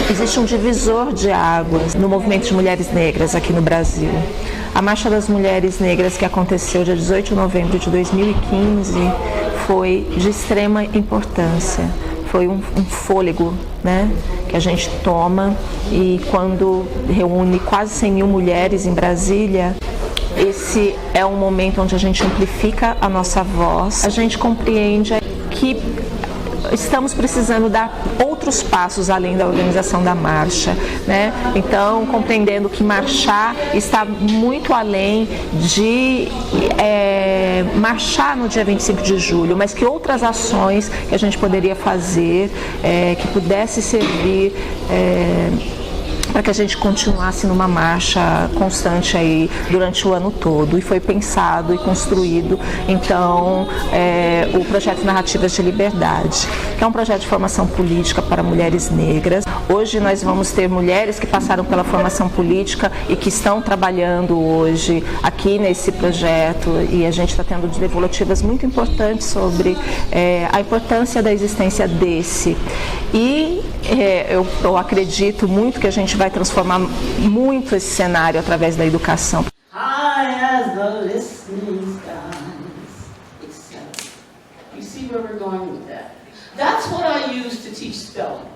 Existe um divisor de águas no movimento de mulheres negras aqui no Brasil. A Marcha das Mulheres Negras, que aconteceu dia 18 de novembro de 2015, foi de extrema importância. Foi um fôlego, né, que a gente toma, e quando reúne quase 100 mil mulheres em Brasília, esse é um momento onde a gente amplifica a nossa voz, a gente compreende que estamos precisando dar outros passos além da organização da marcha, né? Então, compreendendo que marchar está muito além de marchar no dia 25 de julho, mas que outras ações que a gente poderia fazer, que pudesse servir para que a gente continuasse numa marcha constante aí durante o ano todo. E foi pensado e construído, então, o Projeto Narrativas de Liberdade, que é um projeto de formação política para mulheres negras. Hoje nós vamos ter mulheres que passaram pela formação política e que estão trabalhando hoje aqui nesse projeto, e a gente está tendo devolutivas muito importantes sobre a importância da existência desse. E eu acredito muito que a gente vai transformar muito esse cenário através da educação. High as the listening skies, etc. You see where we're going with that? That's what I use to teach spelling.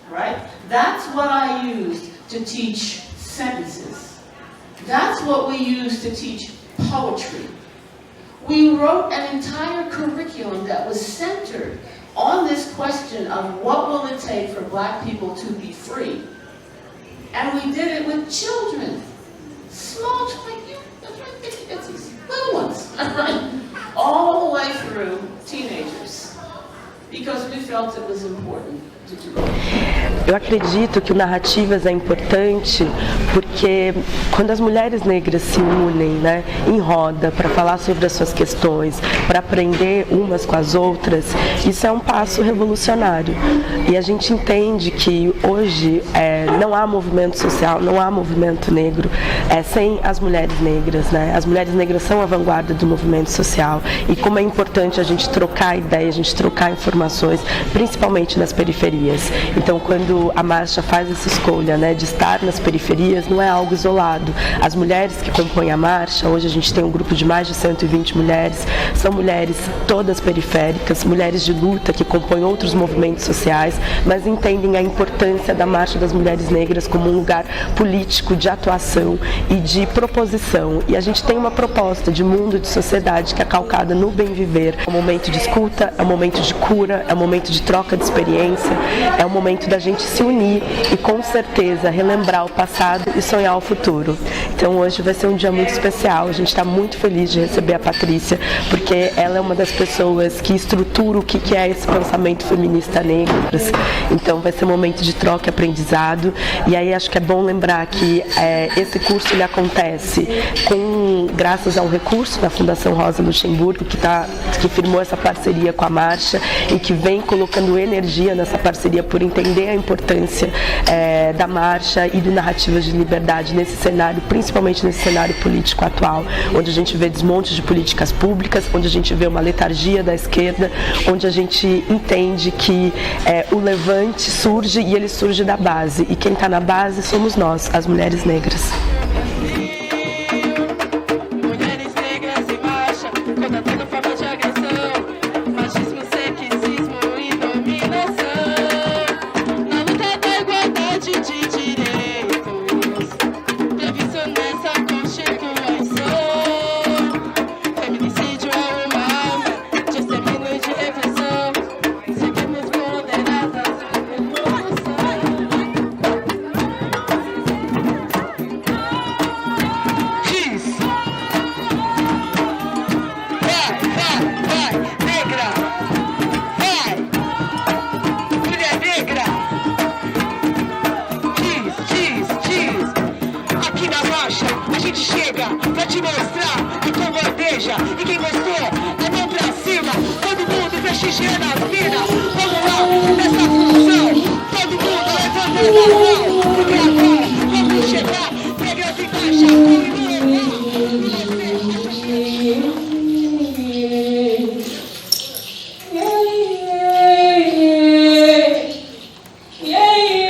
Right? That's what I use to teach sentences. That's what we use to teach poetry. We wrote an entire curriculum that was centered on this question of what will it take for black people to be free. And we did it with children, small, little ones, all the way through teenagers, because we felt it was important. Eu acredito que o Narrativas é importante porque quando as mulheres negras se unem, né, em roda para falar sobre as suas questões, para aprender umas com as outras, isso é um passo revolucionário. E a gente entende que hoje não há movimento social, não há movimento negro sem as mulheres negras, né? As mulheres negras são a vanguarda do movimento social, e como é importante a gente trocar ideias, a gente trocar informações, principalmente nas periferias. Então, quando a Marcha faz essa escolha, né, de estar nas periferias, não é algo isolado. As mulheres que compõem a Marcha, hoje a gente tem um grupo de mais de 120 mulheres, são mulheres todas periféricas, mulheres de luta que compõem outros movimentos sociais, mas entendem a importância da Marcha das Mulheres Negras como um lugar político de atuação e de proposição. E a gente tem uma proposta de mundo, de sociedade que é calcada no bem viver. É um momento de escuta, é um momento de cura, é um momento de troca de experiência, é o momento da gente se unir e, com certeza, relembrar o passado e sonhar o futuro. Então, hoje vai ser um dia muito especial. A gente está muito feliz de receber a Patrícia, porque ela é uma das pessoas que estrutura o que é esse pensamento feminista negro. Então, vai ser um momento de troca e aprendizado. E aí, acho que é bom lembrar que esse curso ele acontece graças a um recurso da Fundação Rosa Luxemburgo, que firmou essa parceria com a Marcha e que vem colocando energia nessa parceria por entender a importância da Marcha e do Narrativas de Liberdade nesse cenário, principalmente nesse cenário político atual, onde a gente vê desmonte de políticas públicas, onde a gente vê uma letargia da esquerda, onde a gente entende que o levante surge e ele surge da base, e quem está na base somos nós, as mulheres negras. Yeah.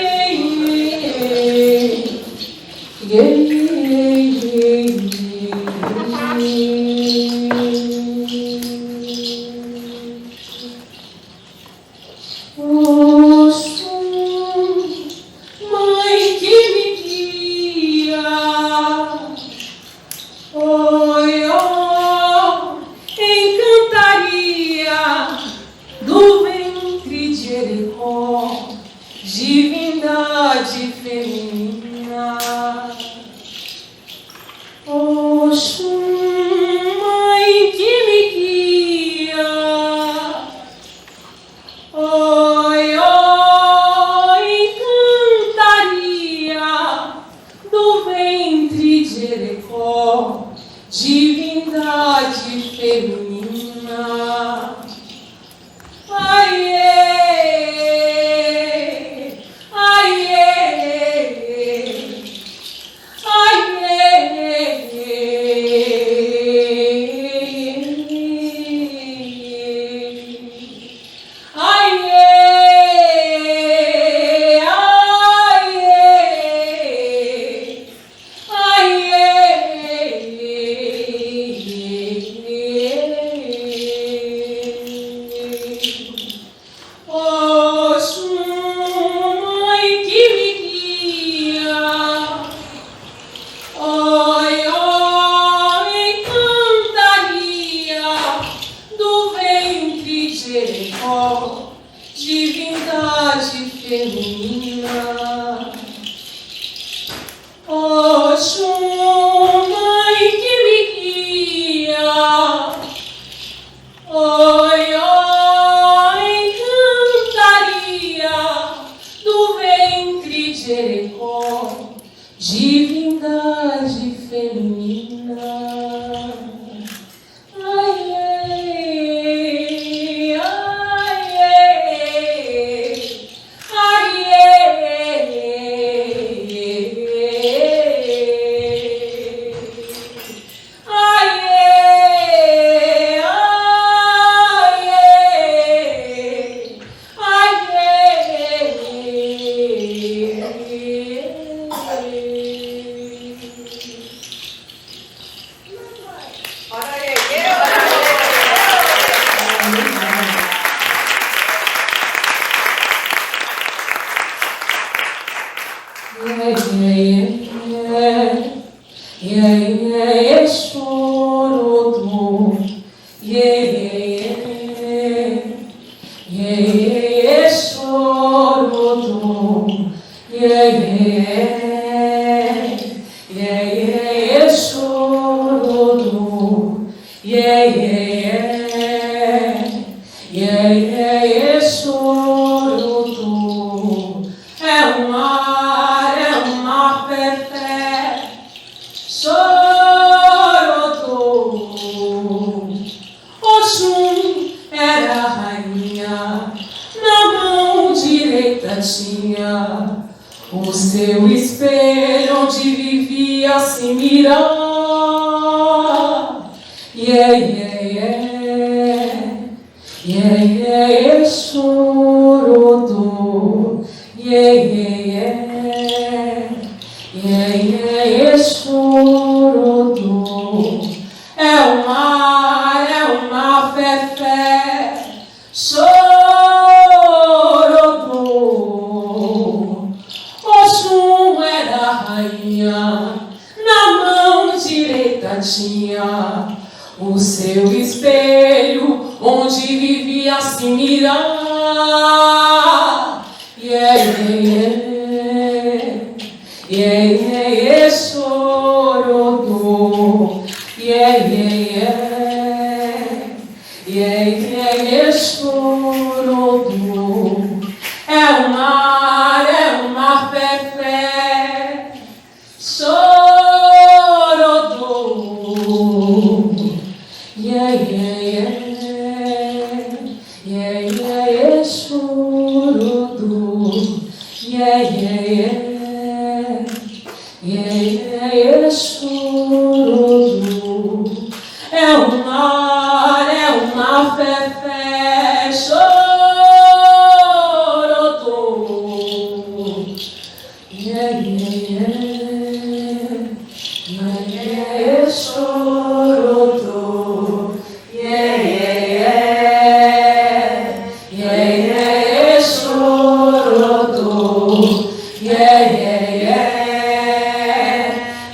chorodo, yeah, yeah, yeah,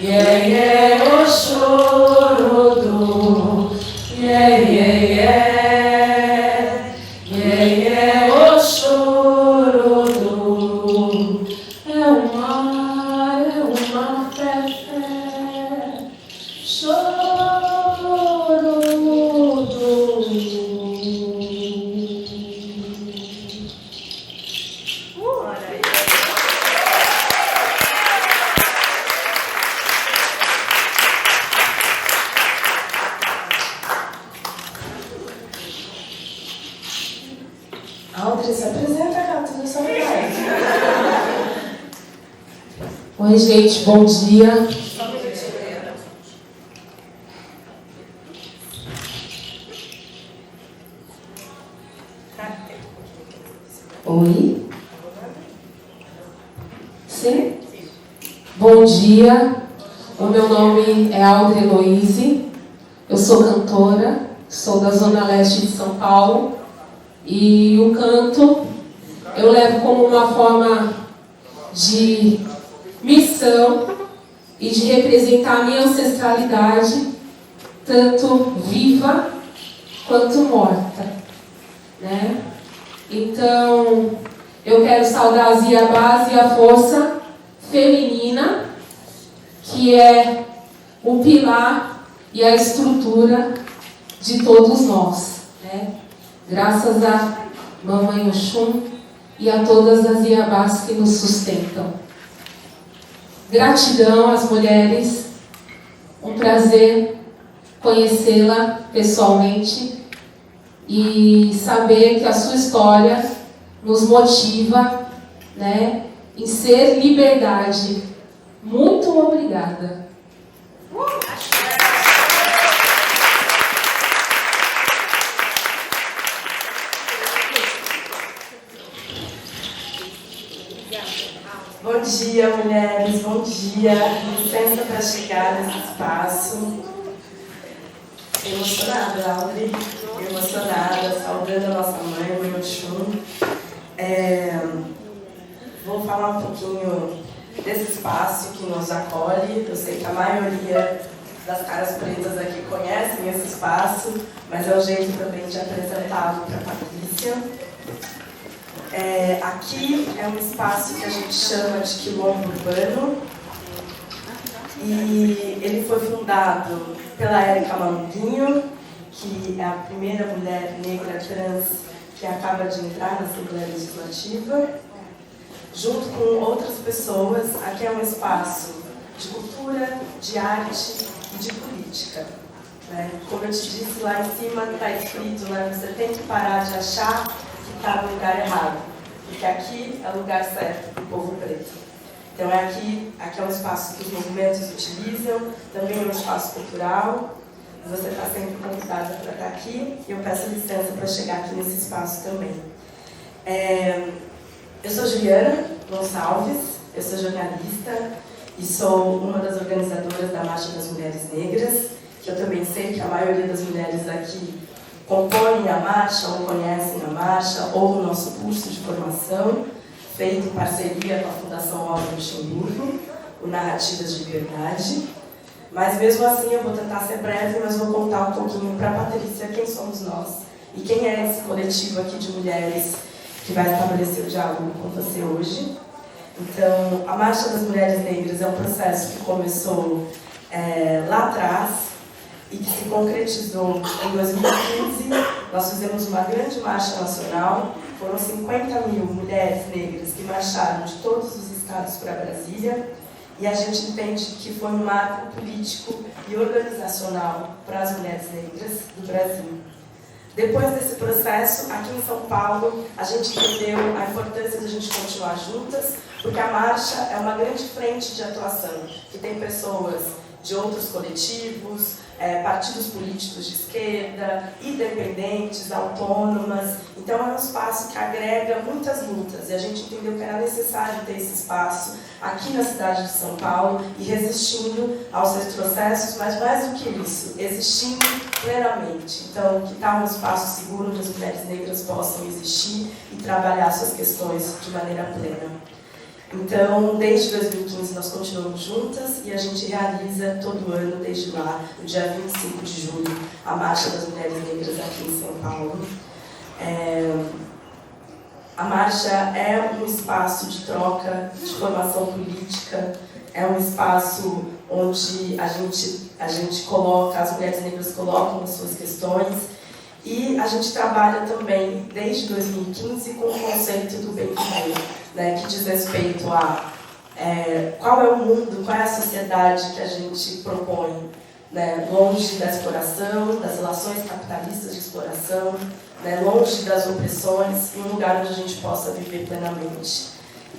yeah, yeah, o chorodo, yeah, yeah, yeah, yeah, yeah, o chorodo, é o mar fé, chorodo. Audrey, se apresenta, cara, tudo só vai. Oi, gente, bom dia. Oi? Sim? Bom dia, o meu nome é Audrey Heloise, eu sou cantora, sou da Zona Leste de São Paulo e o canto eu levo como uma forma de missão e de representar a minha ancestralidade, tanto viva quanto morta, né? Então, eu quero saudar as Iabás e a força feminina, que é o pilar e a estrutura de todos nós, né? Graças a Mamãe Oxum e a todas as Iabás que nos sustentam. Gratidão às mulheres, um prazer conhecê-la pessoalmente e saber que a sua história nos motiva, né, em ser liberdade. Muito obrigada. Bom dia, mulheres, bom dia. Licença para chegar nesse espaço. Emocionada, Audrey, emocionada, saudando a nossa mãe, mãe Oxum. Vou falar um pouquinho desse espaço que nos acolhe. Eu sei que a maioria das caras pretas aqui conhecem esse espaço, mas é o jeito também de apresentá-lo para a Patrícia. Aqui é um espaço que a gente chama de quilombo urbano e ele foi fundado pela Érica Malunguinho, que é a primeira mulher negra trans que acaba de entrar na Assembleia Legislativa, junto com outras pessoas. Aqui é um espaço de cultura, de arte e de política, né? Como eu te disse, lá em cima está escrito, né, você tem que parar de achar que está no lugar errado, porque aqui é o lugar certo do povo preto. Então aqui é um espaço que os movimentos utilizam, também é um espaço cultural. Você está sempre convidada para estar aqui e eu peço licença para chegar aqui nesse espaço também. Eu sou Juliana Gonçalves, eu sou jornalista e sou uma das organizadoras da Marcha das Mulheres Negras, que eu também sei que a maioria das mulheres aqui compõem a marcha ou conhecem a marcha ou o nosso curso de formação, feito em parceria com a Fundação Rosa Luxemburgo, o Narrativas de Liberdade. Mas mesmo assim eu vou tentar ser breve, mas vou contar um pouquinho para a Patrícia quem somos nós e quem é esse coletivo aqui de mulheres que vai estabelecer o diálogo com você hoje. Então, a Marcha das Mulheres Negras é um processo que começou lá atrás e que se concretizou em 2015. Nós fizemos uma grande marcha nacional, foram 50 mil mulheres negras que marcharam de todos os estados para Brasília, e a gente entende que foi um marco político e organizacional para as mulheres negras do Brasil. Depois desse processo, aqui em São Paulo, a gente entendeu a importância de a gente continuar juntas, porque a marcha é uma grande frente de atuação, que tem pessoas de outros coletivos, partidos políticos de esquerda, independentes, autônomas. Então é um espaço que agrega muitas lutas e a gente entendeu que era necessário ter esse espaço aqui na cidade de São Paulo e resistindo aos retrocessos, mas mais do que isso, existindo plenamente. Então, que tal um espaço seguro onde as mulheres negras possam existir e trabalhar suas questões de maneira plena. Então, desde 2015 nós continuamos juntas e a gente realiza todo ano, desde lá, no dia 25 de julho, a Marcha das Mulheres Negras aqui em São Paulo. A Marcha é um espaço de troca, de formação política, é um espaço onde a gente coloca, as mulheres negras colocam as suas questões e a gente trabalha também, desde 2015, com o conceito do bem viver, né, que diz respeito a qual é o mundo, qual é a sociedade que a gente propõe, né, longe da exploração, das relações capitalistas de exploração, né, longe das opressões, em um lugar onde a gente possa viver plenamente.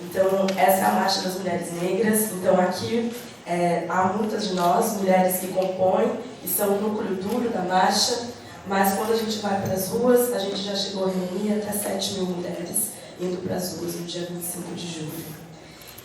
Então, essa é a Marcha das Mulheres Negras. Então, aqui há muitas de nós, mulheres que compõem e são o núcleo duro da marcha, mas quando a gente vai para as ruas, a gente já chegou a reunir até 7.000 mulheres indo para as ruas no dia 25 de julho.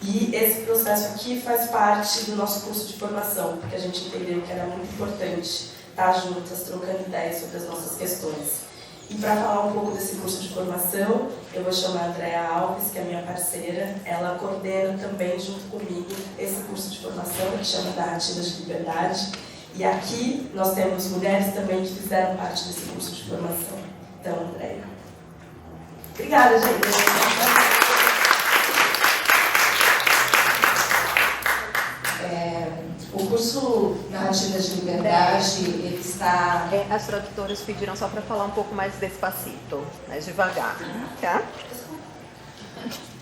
E esse processo aqui faz parte do nosso curso de formação, porque a gente entendeu que era muito importante estar juntas, trocando ideias sobre as nossas questões. E para falar um pouco desse curso de formação, eu vou chamar a Andréa Alves, que é minha parceira. Ela coordena também, junto comigo, esse curso de formação, que chama Narrativas de Liberdade. E aqui nós temos mulheres também que fizeram parte desse curso de formação. Então, Andréa. Obrigada, gente. O curso Narrativas de Liberdade, ele está... As tradutoras pediram só para falar um pouco mais despacito, mais devagar, tá?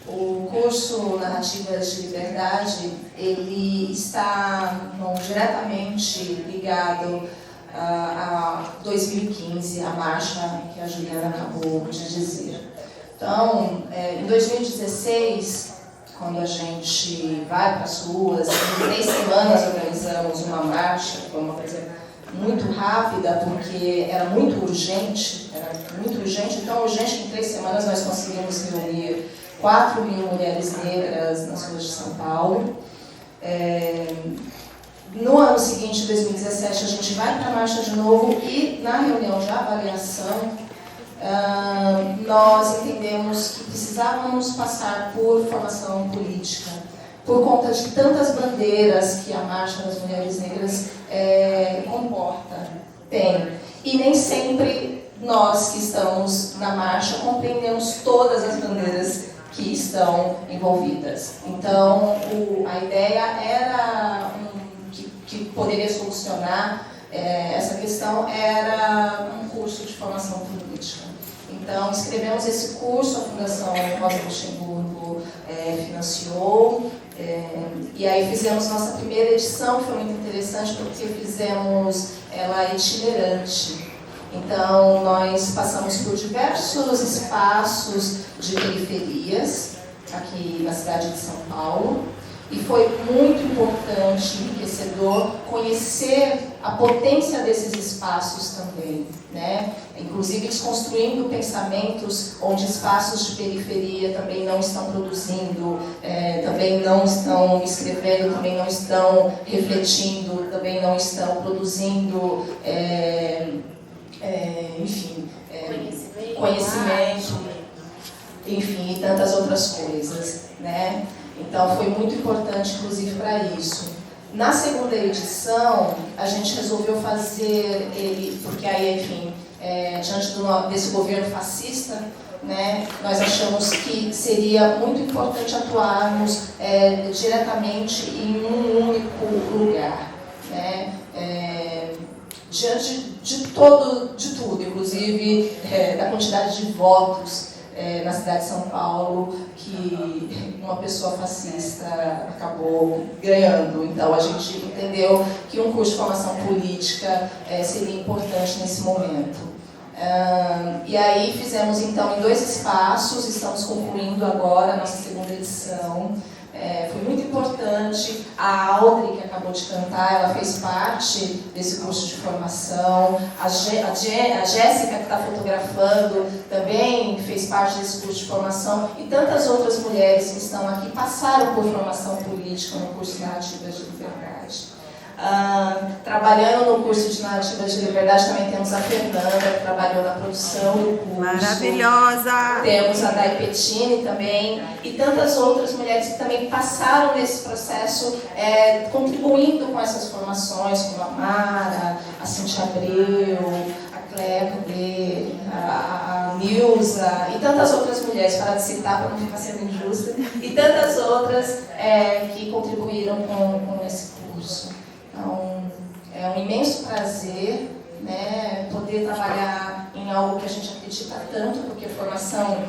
O curso Narrativas de Liberdade, ele está diretamente ligado a 2015, a marcha que a Juliana acabou de dizer. Então, em 2016, quando a gente vai para as ruas, em 3 semanas organizamos uma marcha, foi uma coisa muito rápida, porque era muito urgente, então urgente que em 3 semanas nós conseguimos reunir 4.000 mulheres negras nas ruas de São Paulo. No ano seguinte, 2017, a gente vai para a marcha de novo e na reunião de avaliação, nós entendemos que precisávamos passar por formação política, por conta de tantas bandeiras que a Marcha das Mulheres Negras tem. E nem sempre nós que estamos na marcha compreendemos todas as bandeiras que estão envolvidas. Então, a ideia era que poderia solucionar essa questão era um curso de formação política. Então, escrevemos esse curso, a Fundação Rosa Luxemburgo financiou, e aí fizemos nossa primeira edição, que foi muito interessante, porque fizemos ela itinerante. Então, nós passamos por diversos espaços de periferias, aqui na cidade de São Paulo, e foi muito importante, enriquecedor, conhecer a potência desses espaços também, né? Inclusive desconstruindo pensamentos onde espaços de periferia também não estão produzindo, também não estão escrevendo, também não estão refletindo, também não estão produzindo, conhecimento, enfim, e tantas outras coisas, né? Então, foi muito importante, inclusive, para isso. Na segunda edição, a gente resolveu fazer ele, porque aí, enfim, diante desse governo fascista, né, nós achamos que seria muito importante atuarmos diretamente em um único lugar, né, diante de tudo, inclusive da quantidade de votos na cidade de São Paulo, que uma pessoa fascista acabou ganhando. Então, a gente entendeu que um curso de formação política seria importante nesse momento. E aí fizemos então em 2 espaços, estamos concluindo agora a nossa 2ª edição. Foi muito importante. A Audrey, que acabou de cantar, ela fez parte desse curso de formação. A Jéssica, que está fotografando, também fez parte desse curso de formação. E tantas outras mulheres que estão aqui passaram por formação política no curso de Narrativas de Liberdade. Trabalhando no curso de Narrativas de Liberdade também temos a Fernanda, que trabalhou na produção do curso. Maravilhosa! Temos a Dai Pettini também, e tantas outras mulheres que também passaram nesse processo, contribuindo com essas formações, como a Mara, a Cintia Abreu, a Cléia Cudê, a Nilza, e tantas outras mulheres, para de citar, para não ficar sendo injusta, e tantas outras que contribuíram com esse curso. Então, é um imenso prazer, né, poder trabalhar em algo que a gente acredita tanto, porque formação,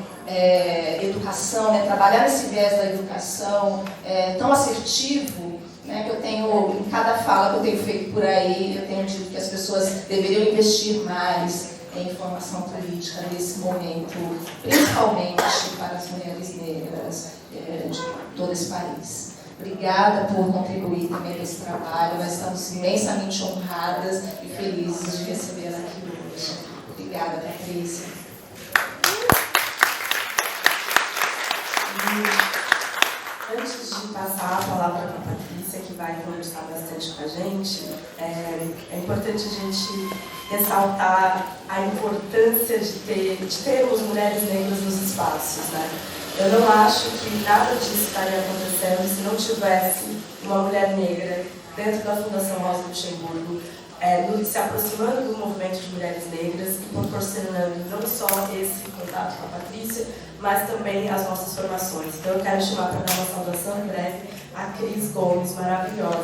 educação, né, trabalhar nesse viés da educação tão assertivo, né, que eu tenho, em cada fala que eu tenho feito por aí, eu tenho dito que as pessoas deveriam investir mais em formação política nesse momento, principalmente para as mulheres negras de todo esse país. Obrigada por contribuir também nesse trabalho. Nós estamos imensamente honradas e felizes de recebê-la aqui hoje. Obrigada, Patrícia. Antes de passar a palavra para a Patrícia, que vai conversar bastante com a gente, é importante a gente ressaltar a importância de termos mulheres negras nos espaços, né? Eu não acho que nada disso estaria acontecendo se não tivesse uma mulher negra dentro da Fundação Rosa Luxemburgo, se aproximando do movimento de mulheres negras e proporcionando não só esse contato com a Patrícia, mas também as nossas formações. Então eu quero chamar para dar uma saudação em breve a Cris Gomes, maravilhosa.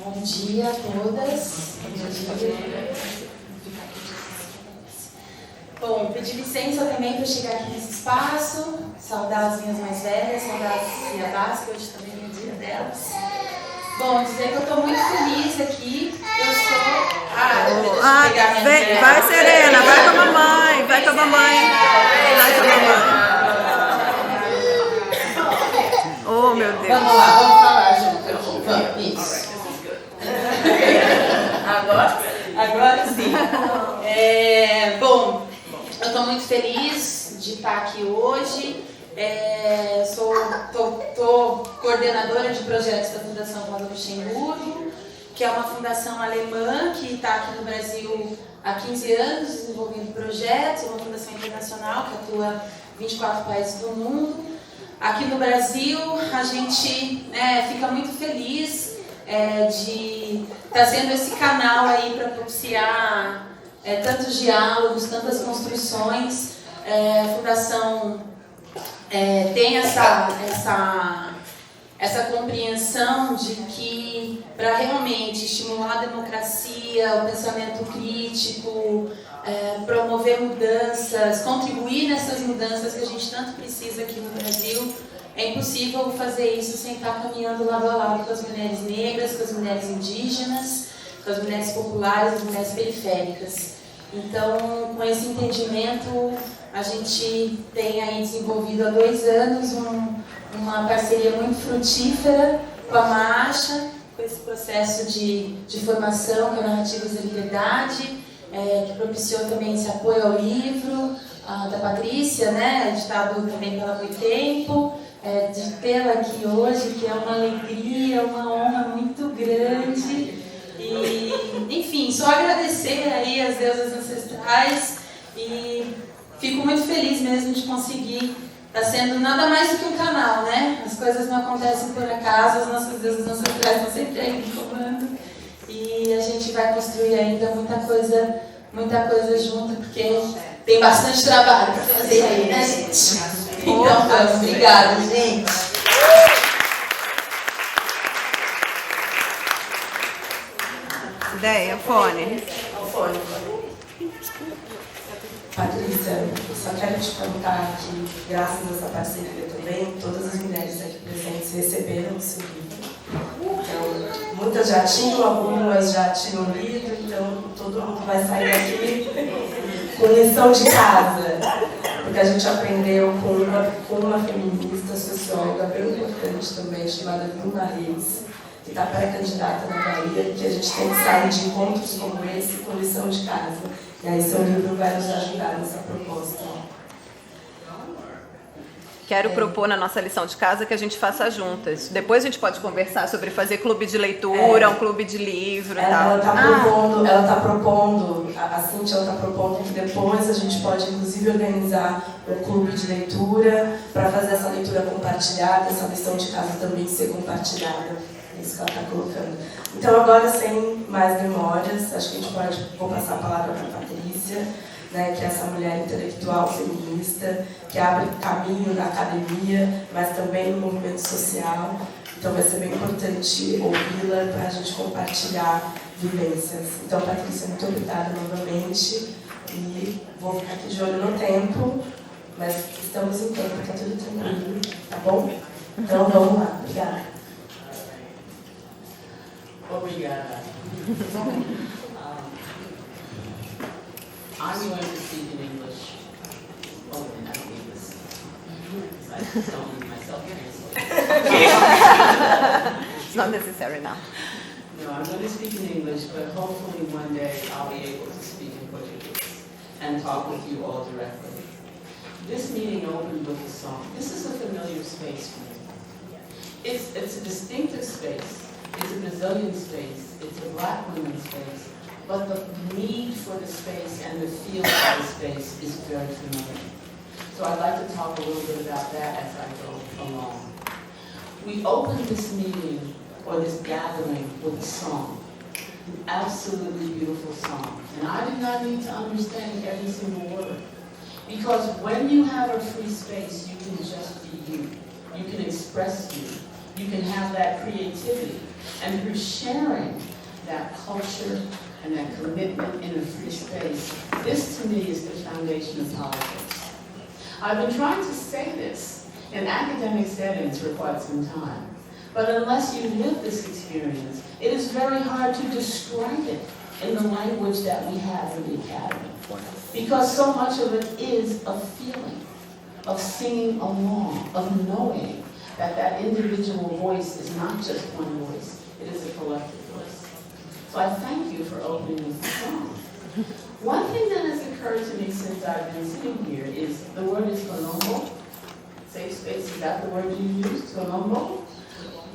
Bom dia a todas. Bom, pedir licença também para chegar aqui nesse espaço, saudar as minhas mais velhas, saudar as Ciabás, que hoje também é o dia delas. Bom, dizer que eu estou muito feliz aqui. Eu sou. Vai, Serena, vai com a mamãe, vai com a mamãe. Vai com a mamãe. Oh, meu Deus. Vamos lá, vamos falar junto aqui. Vamos, isso. Agora sim. Bom, eu estou muito feliz de estar aqui hoje. Sou coordenadora de projetos da Fundação Rosa Luxemburgo, que é uma fundação alemã que está aqui no Brasil há 15 anos, desenvolvendo projetos, uma fundação internacional que atua em 24 países do mundo. Aqui no Brasil, a gente fica muito feliz de estar sendo esse canal aí para propiciar tantos diálogos, tantas construções. A Fundação tem essa compreensão de que para realmente estimular a democracia, o pensamento crítico, promover mudanças, contribuir nessas mudanças que a gente tanto precisa aqui no Brasil, é impossível fazer isso sem estar caminhando lado a lado com as mulheres negras, com as mulheres indígenas, com as mulheres populares, as mulheres periféricas. Então, com esse entendimento, a gente tem aí desenvolvido há 2 anos uma parceria muito frutífera com a Marcha, com esse processo de formação, que é Narrativas de Liberdade, que propiciou também esse apoio ao livro da Patrícia, né, editado também pela Boitempo, de tê-la aqui hoje, que é uma alegria, uma honra muito grande. E, enfim, só agradecer aí às deusas ancestrais e fico muito feliz mesmo de conseguir estar sendo nada mais do que um canal, né? As coisas não acontecem por acaso, as nossas deusas ancestrais estão sempre aí no comando e a gente vai construir ainda muita coisa junto, porque tem bastante trabalho para fazer aí, né, gente? Então, vamos. Obrigada, gente. Ideia, fone. Patrícia, só quero te contar que, graças a essa parceria também, todas as mulheres aqui presentes receberam o seu livro. Então, muitas já tinham, algumas já tinham lido, então todo mundo vai sair daqui com lição de casa. Porque a gente aprendeu com uma feminista, socióloga bem importante também, chamada Mulheres, que está pré-candidata na Bahia, que a gente tem que sair de encontros como esse com lição de casa. E aí seu livro vai nos ajudar nessa proposta. Quero propor na nossa lição de casa que a gente faça juntas. Depois a gente pode conversar sobre fazer clube de leitura, um clube de livro e tal. Ela está propondo, a Cíntia está propondo que depois a gente pode inclusive organizar um clube de leitura para fazer essa leitura compartilhada, essa lição de casa também ser compartilhada. É isso que ela está colocando. Então agora, sem mais memórias, acho que a gente vou passar a palavra para a Patrícia, né, que é essa mulher intelectual feminista, que abre caminho na academia, mas também no movimento social. Então vai ser bem importante ouvi-la para a gente compartilhar vivências. Então, Patrícia, muito obrigada novamente. E vou ficar aqui de olho no tempo, mas estamos em tempo, está tudo tranquilo, tá bom? Então vamos lá, obrigada. Obrigada. I'm going to speak in English. Oh, and not English. I just don't leave myself translated. It's not necessary now. No, I'm going to speak in English, but hopefully one day I'll be able to speak in Portuguese and talk with you all directly. This meeting opened with a song. This is a familiar space for me. It's a distinctive space. It's a Brazilian space. It's a Black women's space. But the need for the space and the feel of the space is very familiar. So I'd like to talk a little bit about that as I go along. We opened this meeting, or this gathering, with a song. An absolutely beautiful song. And I did not need to understand every single word. Because when you have a free space, you can just be you. You can express you. You can have that creativity. And through sharing that culture and that commitment in a free space, this to me is the foundation of politics. I've been trying to say this in academic settings for quite some time. But unless you live this experience, it is very hard to describe it in the language that we have in the academy. Because so much of it is a feeling, of singing along, of knowing that that individual voice is not just one voice, it is a collective voice. So I thank you for opening with the song. One thing that has occurred to me since I've been sitting here is the word is quilombo. Safe space, is that the word you used, quilombo?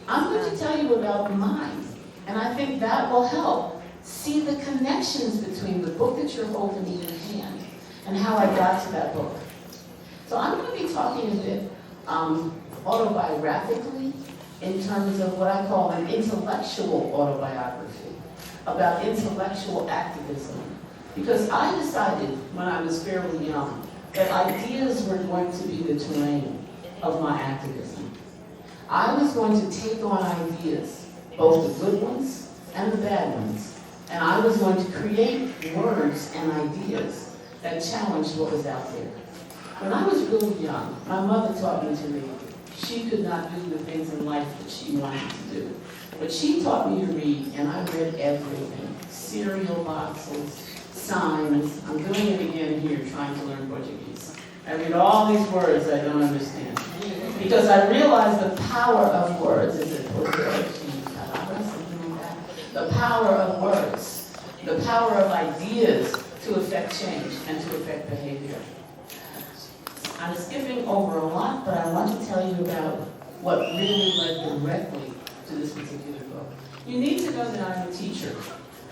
I'm going to tell you about mine, and I think that will help see the connections between the book that you're holding in your hand and how I got to that book. So I'm going to be talking a bit autobiographically in terms of what I call an intellectual autobiography, about intellectual activism. Because I decided when I was fairly young that ideas were going to be the terrain of my activism. I was going to take on ideas, both the good ones and the bad ones, and I was going to create words and ideas that challenged what was out there. When I was really young, my mother taught me to read. She could not do the things in life that she wanted to do. But she taught me to read, and I read everything. Cereal boxes, signs. I'm doing it again here, trying to learn Portuguese. I read all these words I don't understand. Because I realized the power of words. Is it Portuguese? Something like that? The power of words. The power of ideas to affect change and to affect behavior. I'm skipping over a lot, but I want to tell you about what really led directly to this particular book. You need to know that I'm a teacher.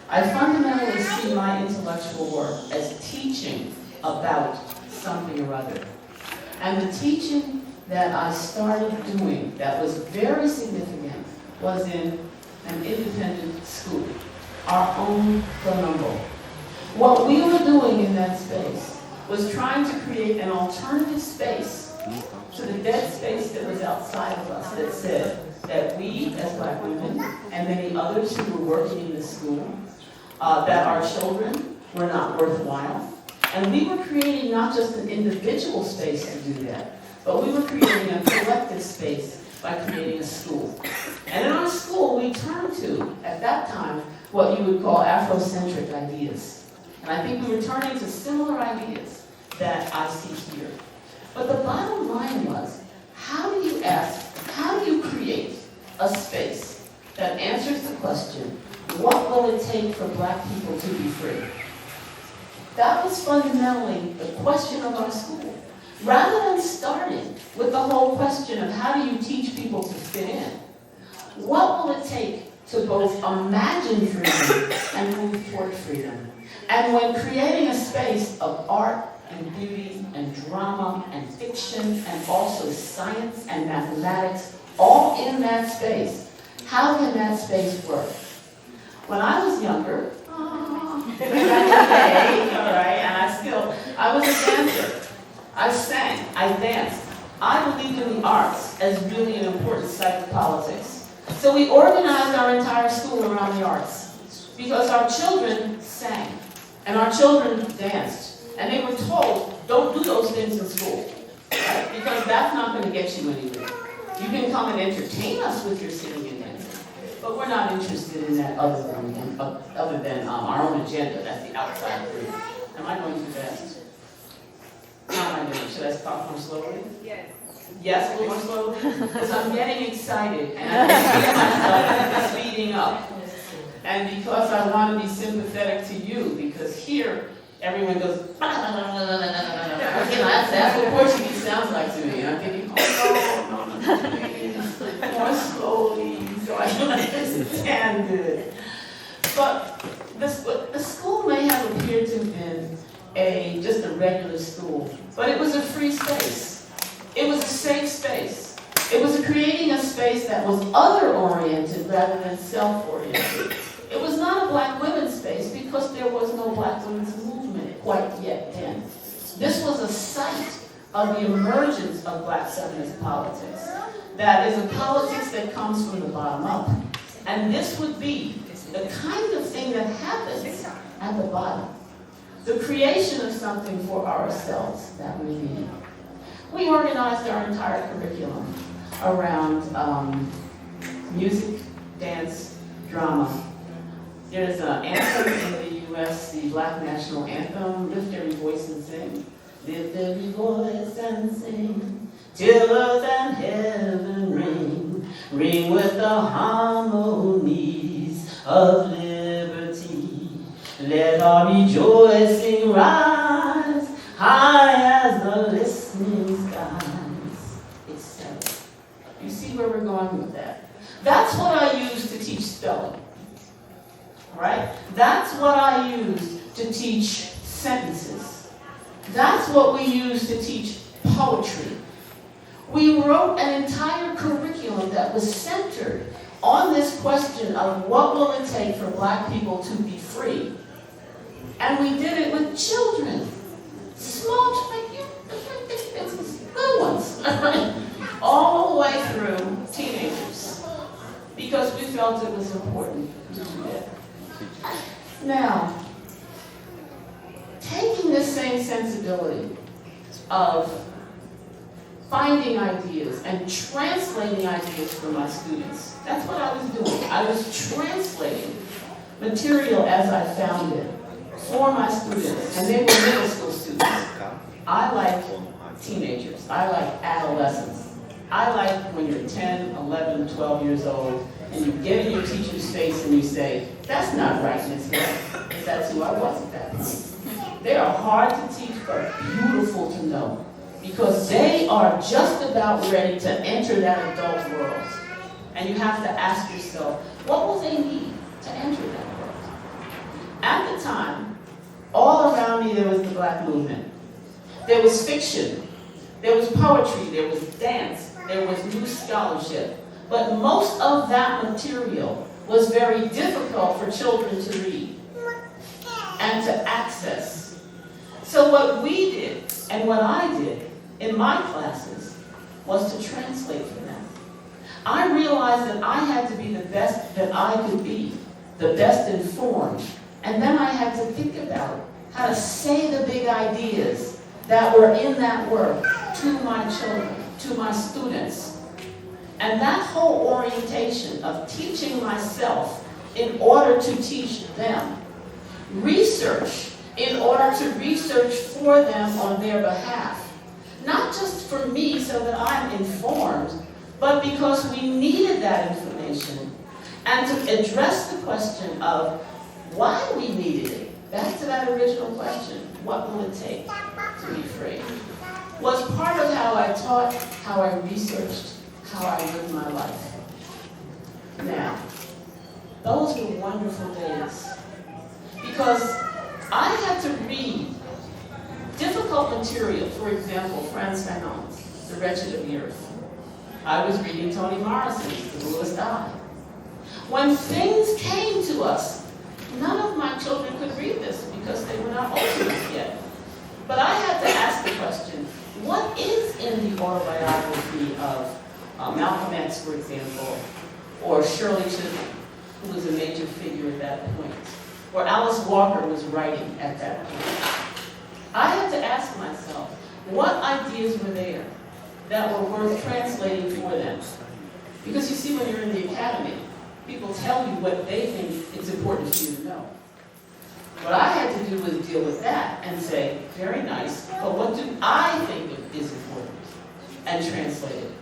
I fundamentally see my intellectual work as teaching about something or other. And the teaching that I started doing that was very significant was in an independent school, our own quilombo. What we were doing in that space was trying to create an alternative space to the dead space that was outside of us that said that we, as Black women, and many others who were working in the school, that our children were not worthwhile, And we were creating not just an individual space to do that, but we were creating a collective space by creating a school. And in our school, we turned to, at that time, what you would call Afrocentric ideas. And I think we were turning to similar ideas that I see here. But the bottom line was, how do you create a space that answers the question, what will it take for Black people to be free? That was fundamentally the question of our school. Rather than starting with the whole question of how do you teach people to fit in, what will it take to both imagine freedom and move toward freedom? And when creating a space of art and beauty and drama and fiction and also science and mathematics, all in that space, how can that space work? When I was younger, back in the day, all right, and I was a dancer. I sang, I danced. I believed in the arts as really an important side of politics. So we organized our entire school around the arts because our children sang and our children danced. And they were told, don't do those things in school, right? Because that's not going to get you anywhere. You can come and entertain us with your singing and dancing, but we're not interested in that other than our own agenda. That's the outside group. Am I going too fast? How am I doing? Should I talk more slowly? Yes. Yes, a little more slowly? Because I'm getting excited and I can feel myself speeding up. And because I want to be sympathetic to you, because here, everyone goes, you know, that's what Portuguese sounds like to me. And I'm thinking, oh, no, please, more slowly, so I don't understand it. But the school may have appeared to have been just a regular school, but it was a free space. It was a safe space. It was creating a space that was other-oriented rather than self-oriented. It was not a Black women's space because there was no Black women's movement quite yet then. This was a site of the emergence of Black feminist politics. That is a politics that comes from the bottom up. And this would be the kind of thing that happens at the bottom. The creation of something for ourselves that we need. We organized our entire curriculum around music, dance, drama. There's an anthem in the U.S., the Black National Anthem, Lift Every Voice and Sing. Lift every voice and sing, till earth and heaven ring, ring with the harmonies of liberty. Let our rejoicing rise, high as the listening skies, etc. You see where we're going with that? That's what I use to teach spelling. Right? That's what I use to teach sentences. That's what we use to teach poetry. We wrote an entire curriculum that was centered on this question of what will it take for Black people to be free. And we did it with children. Small, good ones. All the way through teenagers. Because we felt it was important to do that. Now, taking this same sensibility of finding ideas and translating ideas for my students, that's what I was doing. I was translating material as I found it for my students, and they were middle school students. I like teenagers. I like adolescents. I like when you're 10, 11, 12 years old, and you get in your teacher's face and you say, that's not right, Miss Hill. That's who I was at that point. They are hard to teach, but beautiful to know. Because they are just about ready to enter that adult world. And you have to ask yourself, what will they need to enter that world? At the time, all around me there was the Black movement. There was fiction. There was poetry. There was dance. There was new scholarship. But most of that material was very difficult for children to read and to access. So what we did, and what I did in my classes, was to translate for them. I realized that I had to be the best that I could be, the best informed, and then I had to think about how to say the big big ideas that were in that work to my children, to my students. And that whole orientation of teaching myself in order to teach them, research in order to research for them on their behalf, not just for me so that I'm informed, but because we needed that information, and to address the question of why we needed it, back to that original question, what will it take to be free, was part of how I taught, how I researched, how I lived my life. Now, those were wonderful days, because I had to read difficult material, for example, Frantz Fanon's The Wretched of the Earth. I was reading Toni Morrison's The Bluest Eye. When things came to us, none of my children could read this because they were not old enough yet. But I had to ask the question, what is in the autobiography of Malcolm X, for example, or Shirley Chisholm, who was a major figure at that point, or Alice Walker was writing at that point? I had to ask myself, what ideas were there that were worth translating for them? Because you see, when you're in the academy, people tell you what they think is important for you to know. What I had to do was deal with that and say, very nice, but what do I think is important? And translate it.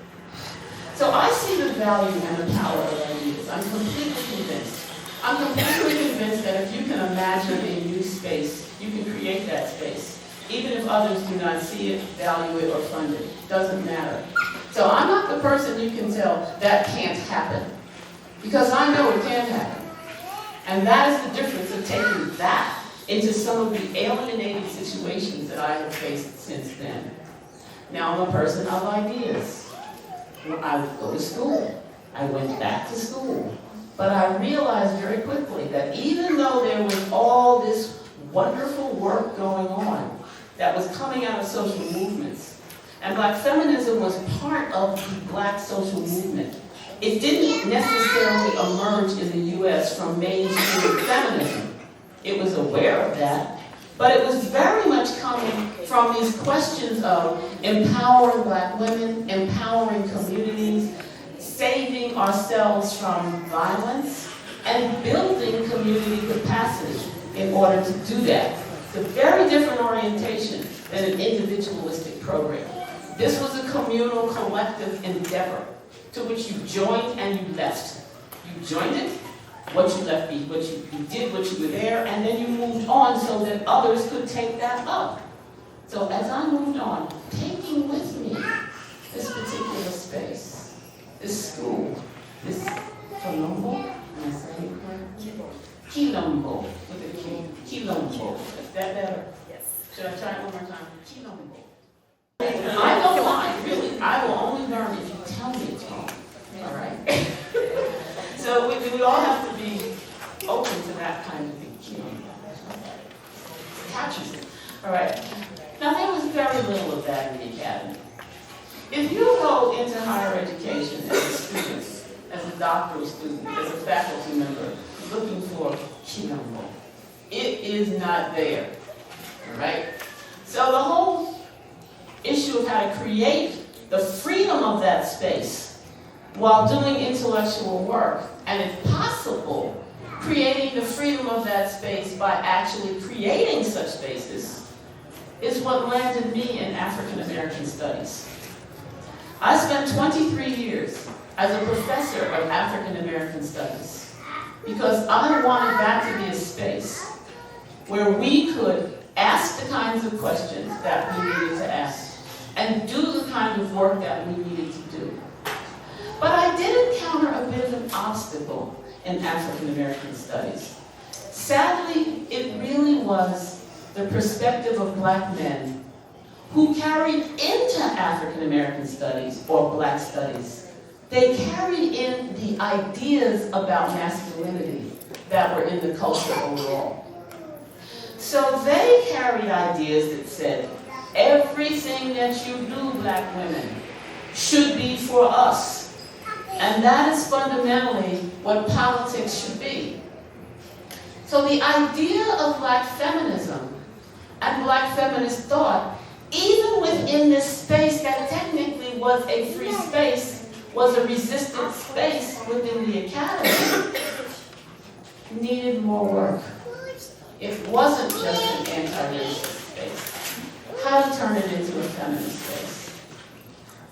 So I see the value and the power of ideas. I'm completely convinced. I'm completely convinced that if you can imagine a new space, you can create that space. Even if others do not see it, value it, or fund it. Doesn't matter. So I'm not the person you can tell that can't happen. Because I know it can happen. And that is the difference of taking that into some of the alienating situations that I have faced since then. Now I'm a person of ideas. I would go to school. I went back to school. But I realized very quickly that even though there was all this wonderful work going on that was coming out of social movements, and Black feminism was part of the Black social movement, it didn't necessarily emerge in the U.S. from mainstream feminism. It was aware of that, but it was very much coming from these questions of empowering Black women, empowering communities, saving ourselves from violence, and building community capacity in order to do that. It's a very different orientation than an individualistic program. This was a communal, collective endeavor to which you joined and you left. You joined it, what you left, what you did, what you were there, and then you moved on so that others could take that up. So as I moved on, taking with me this particular space, this school, this quilombo, am I saying it correctly? Quilombo, with a Q, quilombo. Is that better? Yes. Should I try it one more time? Quilombo. I don't mind, really. I will only learn if you tell me it's wrong. All right? So we all have to be open to that kind of thing. Catches it. All right. Now, there was very little of that in the academy. If you go into higher education as a student, as a doctoral student, as a faculty member, looking for quilombo, it is not there. All right? So the whole issue of how to create the freedom of that space while doing intellectual work, and if possible, creating the freedom of that space by actually creating such spaces, is what landed me in African American studies. I spent 23 years as a professor of African American studies because I wanted that to be a space where we could ask the kinds of questions that we needed to ask and do the kind of work that we needed to do. But I did encounter a bit of an obstacle in African American studies. Sadly, it really was the perspective of Black men who carried into African American studies or Black studies. They carried in the ideas about masculinity that were in the culture overall. So they carried ideas that said, everything that you do, Black women, should be for us. And that is fundamentally what politics should be. So the idea of Black feminism and Black feminist thought, even within this space that technically was a free space, was a resistant space within the academy, needed more work. It wasn't just an anti-racist space. How to turn it into a feminist space.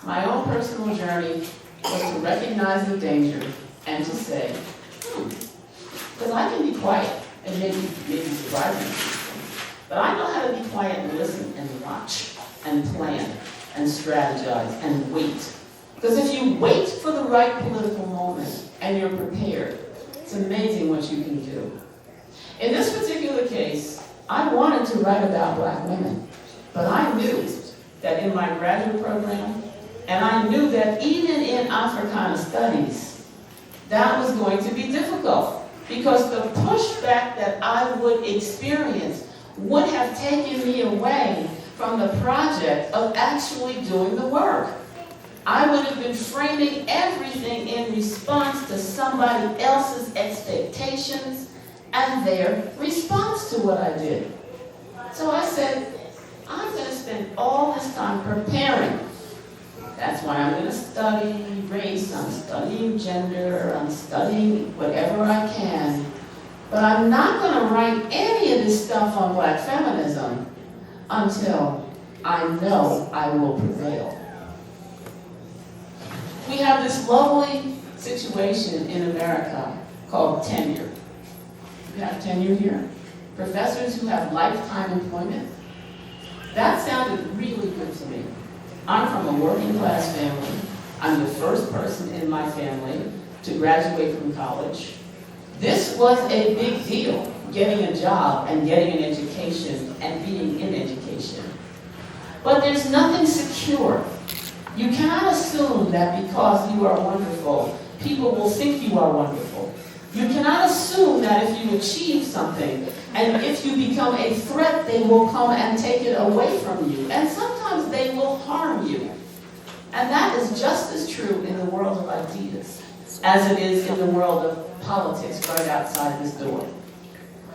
My own personal journey was to recognize the danger and to say, because I can be quiet and maybe surprising people, but I know how to be quiet and listen and watch and plan and strategize and wait. Because if you wait for the right political moment and you're prepared, it's amazing what you can do. In this particular case, I wanted to write about Black women, but I knew that in my graduate program, and I knew that even in Africana studies, that was going to be difficult because the pushback that I would experience would have taken me away from the project of actually doing the work. I would have been framing everything in response to somebody else's expectations and their response to what I did. So I said, I'm going to spend all this time preparing. That's why I'm going to study race, I'm studying gender, I'm studying whatever I can. But I'm not going to write any of this stuff on Black feminism until I know I will prevail. We have this lovely situation in America called tenure. We have tenure here. Professors who have lifetime employment. That sounded really good to me. I'm from a working class family. I'm the first person in my family to graduate from college. This was a big deal, getting a job and getting an education and being in education. But there's nothing secure. You cannot assume that because you are wonderful, people will think you are wonderful. You cannot assume that if you achieve something and if you become a threat, they will come and take it away from you. And sometimes they will harm you. And that is just as true in the world of ideas as it is in the world of politics right outside this door.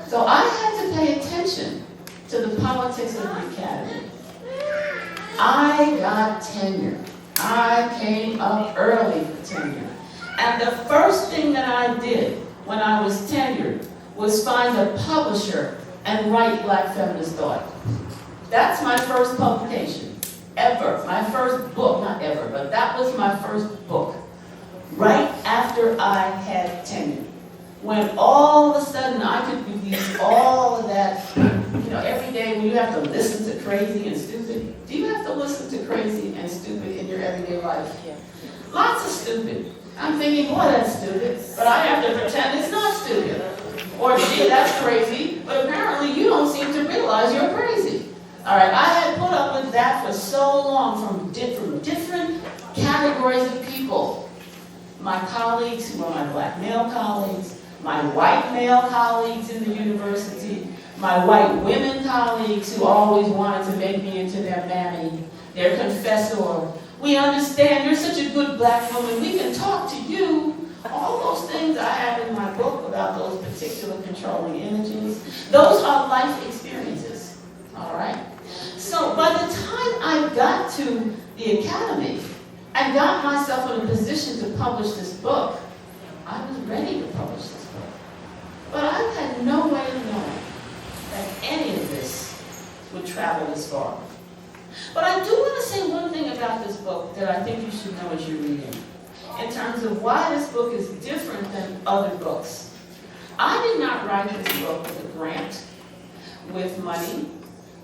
So I had to pay attention to the politics of the academy. I got tenure. I came up early for tenure. And the first thing that I did when I was tenured was find a publisher and write Black feminist thought. That's my first publication, ever. My first book, not ever, but that was my first book. Right after I had tenure. When all of a sudden I could release all of that, every day when you have to listen to crazy and stupid. Do you have to listen to crazy and stupid in your everyday life? Yeah. Lots of stupid. I'm thinking, boy, that's stupid, but I have to pretend it's not stupid. Or, gee, that's crazy, but apparently you don't seem to realize you're crazy. All right, I had put up with that for so long from different categories of people. My colleagues who are my Black male colleagues, my white male colleagues in the university, my white women colleagues who always wanted to make me into their mammy, their confessor. We understand you're such a good Black woman, we can talk to you. All those things I have in my book about those particular controlling images, those are life experiences, all right? So by the time I got to the academy and got myself in a position to publish this book, I was ready to publish this book. But I had no way of knowing that any of this would travel this far. But I do want to say one thing about this book that I think you should know as you're reading, in terms of why this book is different than other books. I did not write this book with a grant, with money,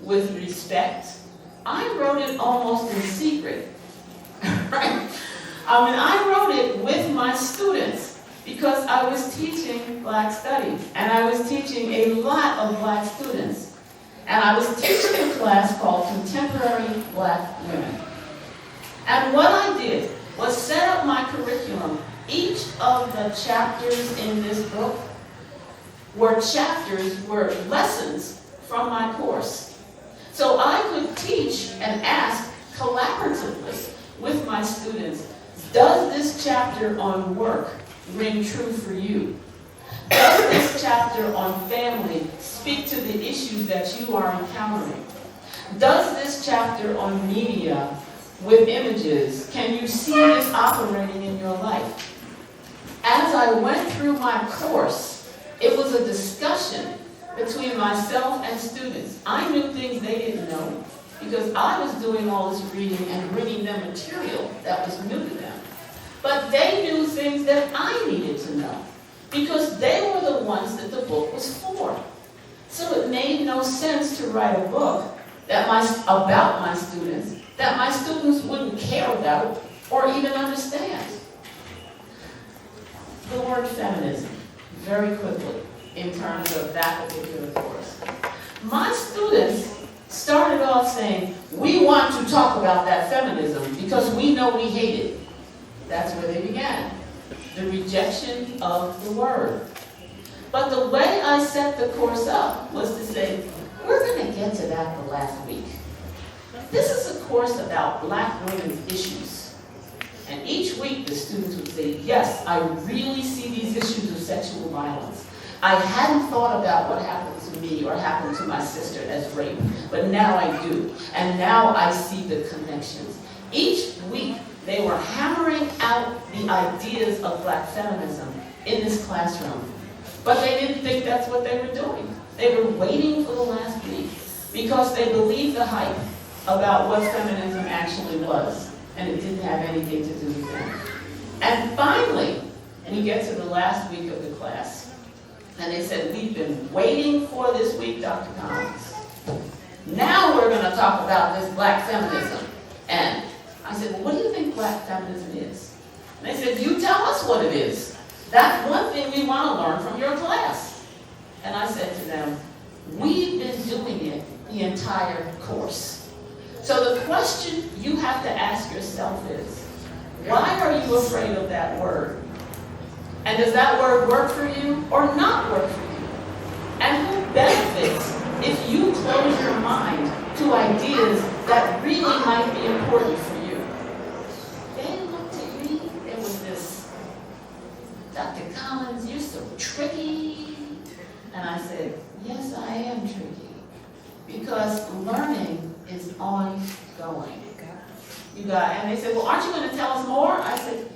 with respect. I wrote it almost in secret. Right? I wrote it with my students because I was teaching Black studies, and I was teaching a lot of Black students. And I was teaching a class called Contemporary Black Women. And what I did was set up my curriculum. Each of the chapters in this book were lessons from my course. So I could teach and ask collaboratively with my students, does this chapter on work ring true for you? Does this chapter on family speak to the issues that you are encountering? Does this chapter on media with images, can you see this operating in your life? As I went through my course, it was a discussion between myself and students. I knew things they didn't know because I was doing all this reading and bringing them material that was new to them. But they knew things that I needed to know because they were the ones that the book was for. So it made no sense to write a book about my students that my students wouldn't care about or even understand. The word feminism, very quickly, in terms of that particular course. My students started off saying, we want to talk about that feminism because we know we hate it. That's where they began. The rejection of the word. But the way I set the course up was to say, we're going to get to that the last week. This is a course about Black women's issues. And each week the students would say, yes, I really see these issues of sexual violence. I hadn't thought about what happened to me or happened to my sister as rape, but now I do. And now I see the connections. Each week they were hammering out the ideas of Black feminism in this classroom. But they didn't think that's what they were doing. They were waiting for the last week because they believed the hype about what feminism actually was. And it didn't have anything to do with them. And finally, we get to the last week of the class. And they said, we've been waiting for this week, Dr. Collins. Now we're going to talk about this Black feminism. And I said, well, what do you think Black feminism is? And they said, you tell us what it is. That's one thing we want to learn from your class. And I said to them, we've been doing it the entire course. So the question you have to ask yourself is, why are you afraid of that word? And does that word work for you or not work for you? And who benefits if you close your mind to ideas that really might be important for you? They looked at me, there was this, Dr. Collins, you're so tricky. And I said, yes, I am tricky. Because learning is ongoing. And they said, well, aren't you going to tell us more? I said,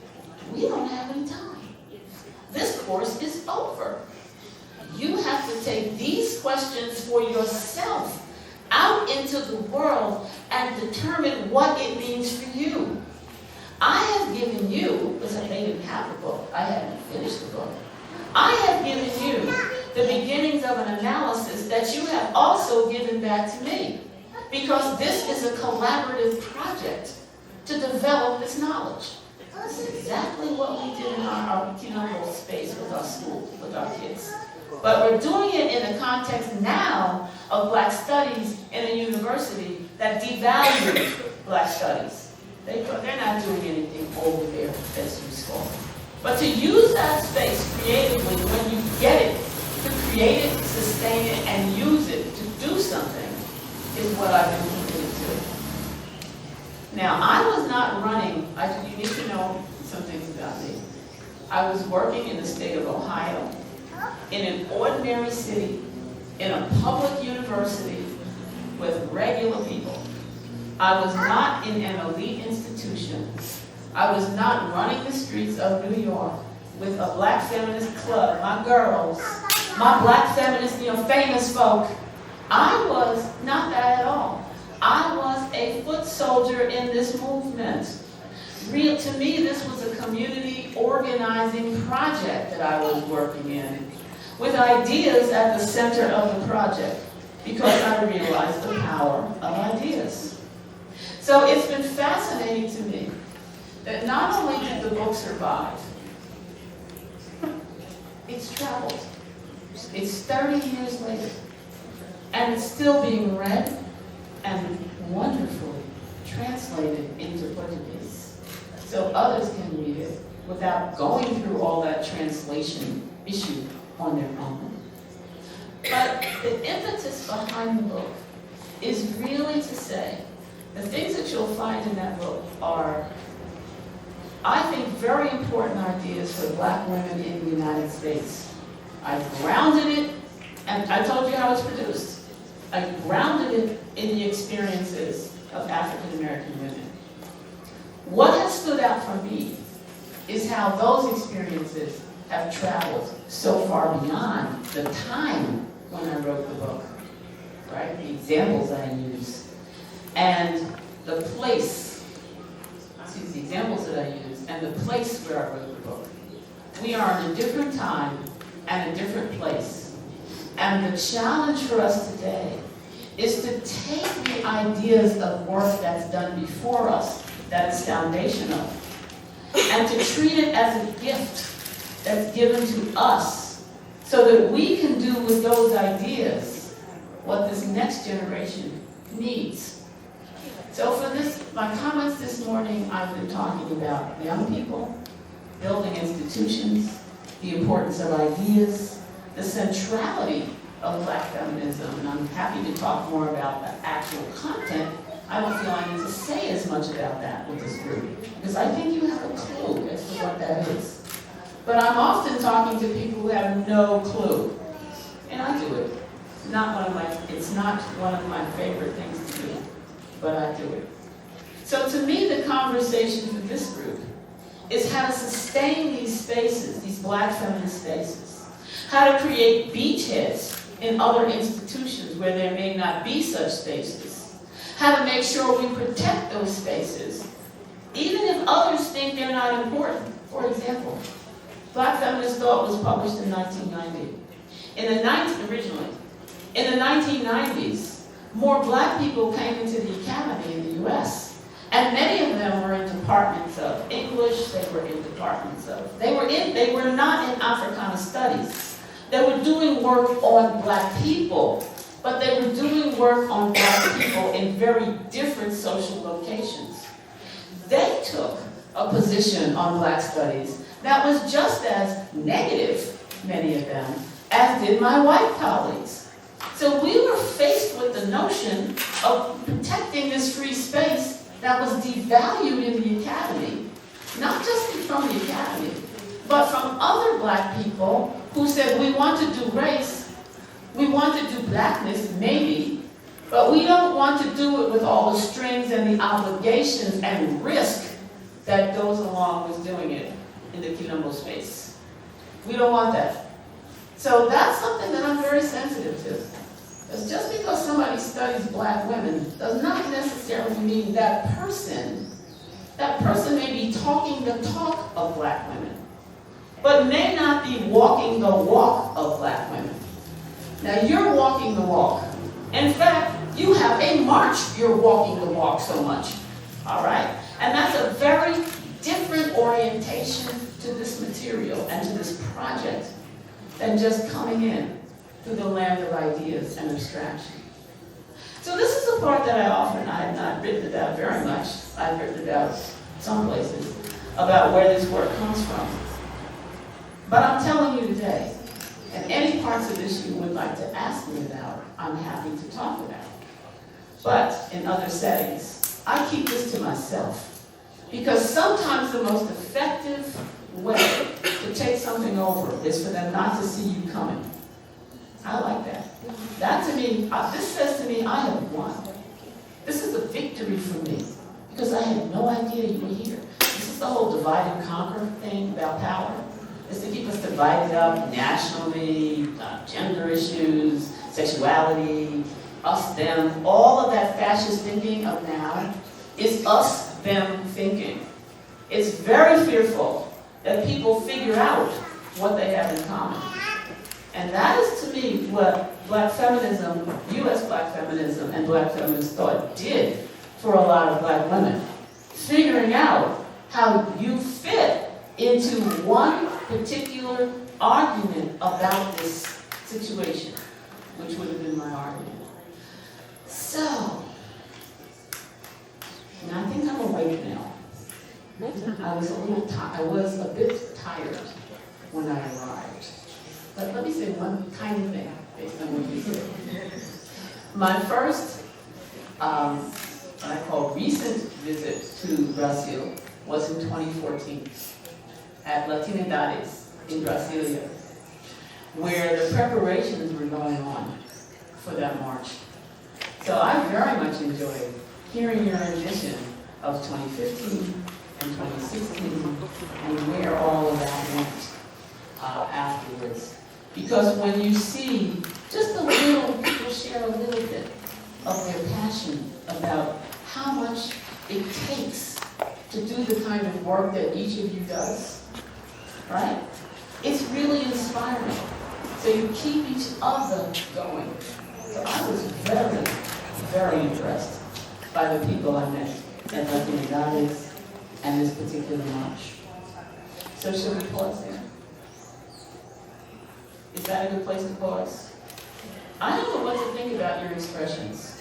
we don't have any time. This course is over. You have to take these questions for yourself out into the world and determine what it means for you. I have given you, because they didn't have the book, I hadn't finished the book. I have given you the beginnings of an analysis that you have also given back to me. Because this is a collaborative project to develop this knowledge. This is exactly what we did in our quilombo space with our school, with our kids. But we're doing it in the context now of Black studies in a university that devalues Black studies. They're not doing anything over there that's useful. But to use that space creatively when you get it, to create it, sustain it, and use it to do something is what I've been committed to. Now, I was not running, you need to know some things about me. I was working in the state of Ohio, in an ordinary city, in a public university with regular people. I was not in an elite institution. I was not running the streets of New York with a Black feminist club, my girls, my Black feminist, famous folk. I was not that at all. I was a foot soldier in this movement. To me, this was a community organizing project that I was working in, with ideas at the center of the project, because I realized the power of ideas. So it's been fascinating to me that not only did the book survive, it's traveled. It's 30 years later, and it's still being read and wonderfully translated into Portuguese, so others can read it without going through all that translation issue on their own. But the impetus behind the book is really to say, the things that you'll find in that book are, I think, very important ideas for Black women in the United States. I grounded it, and I told you how it's produced. I grounded it in the experiences of African American women. What has stood out for me is how those experiences have traveled so far beyond the time when I wrote the book, right? The examples I use, and the place, the examples that I use, and the place where I wrote the book. We are in a different time and a different place. And the challenge for us today is to take the ideas of work that's done before us, that is foundational, and to treat it as a gift that's given to us so that we can do with those ideas what this next generation needs. So for my comments this morning, I've been talking about young people, building institutions, the importance of ideas, the centrality of Black feminism, and I'm happy to talk more about the actual content. I don't feel I need to say as much about that with this group, because I think you have a clue as to what that is. But I'm often talking to people who have no clue, and I do it. It's not one of my favorite things to do, but I do it. So to me, the conversation for this group is how to sustain these spaces, these Black feminist spaces, how to create beachheads in other institutions where there may not be such spaces, how to make sure we protect those spaces, even if others think they're not important. For example, Black Feminist Thought was published in 1990. Originally. In the 1990s, more Black people came into the academy in the US, and many of them were in departments of English, they were in departments of, they were not in Africana studies. They were doing work on Black people, but they were doing work on Black people in very different social locations. They took a position on Black studies that was just as negative, many of them, as did my white colleagues. So we were faced with the notion of protecting this free space that was devalued in the academy, not just from the academy, but from other Black people who said, we want to do race, we want to do Blackness, maybe, but we don't want to do it with all the strings and the obligations and risk that goes along with doing it in the quilombo space. We don't want that. So that's something that I'm very sensitive to. Because just because somebody studies Black women does not necessarily mean that person may be talking the talk of Black women, but may not be walking the walk of Black women. Now you're walking the walk. In fact, you have a march, you're walking the walk so much, all right? And that's a very different orientation to this material and to this project than just coming in through the land of ideas and abstraction. So this is the part that I have not written about very much. I've written about some places, about where this work comes from. But I'm telling you today, and any parts of this you would like to ask me about, I'm happy to talk about. But in other settings, I keep this to myself. Because sometimes the most effective way to take something over is for them not to see you coming. I like that. That to me, this says to me, I have won. This is a victory for me, because I had no idea you were here. This is the whole divide and conquer thing about power. Is to keep us divided up nationally, gender issues, sexuality, us, them. All of that fascist thinking of now is us, them thinking. It's very fearful that people figure out what they have in common. And that is, to me, what Black feminism, US Black feminism, and Black feminist thought did for a lot of Black women. Figuring out how you fit into one particular argument about this situation, which would have been my argument. So, and I think I'm awake now. I was a bit tired when I arrived. But let me say one tiny thing based on what you said. My first, what I call recent visit to Brazil was in 2014 at Latinidades in Brasilia. where the preparations were going on for that march. So I very much enjoyed hearing your rendition of 2015 and 2016 and where all of that went afterwards. Because when you see just a little, people share a little bit of their passion about how much it takes to do the kind of work that each of you does, right? It's really inspiring. So you keep each other going. So I was very, very impressed by the people I met at Oportunidade and this particular march. So should we pause there? Is that a good place to pause? I don't know what to think about your expressions.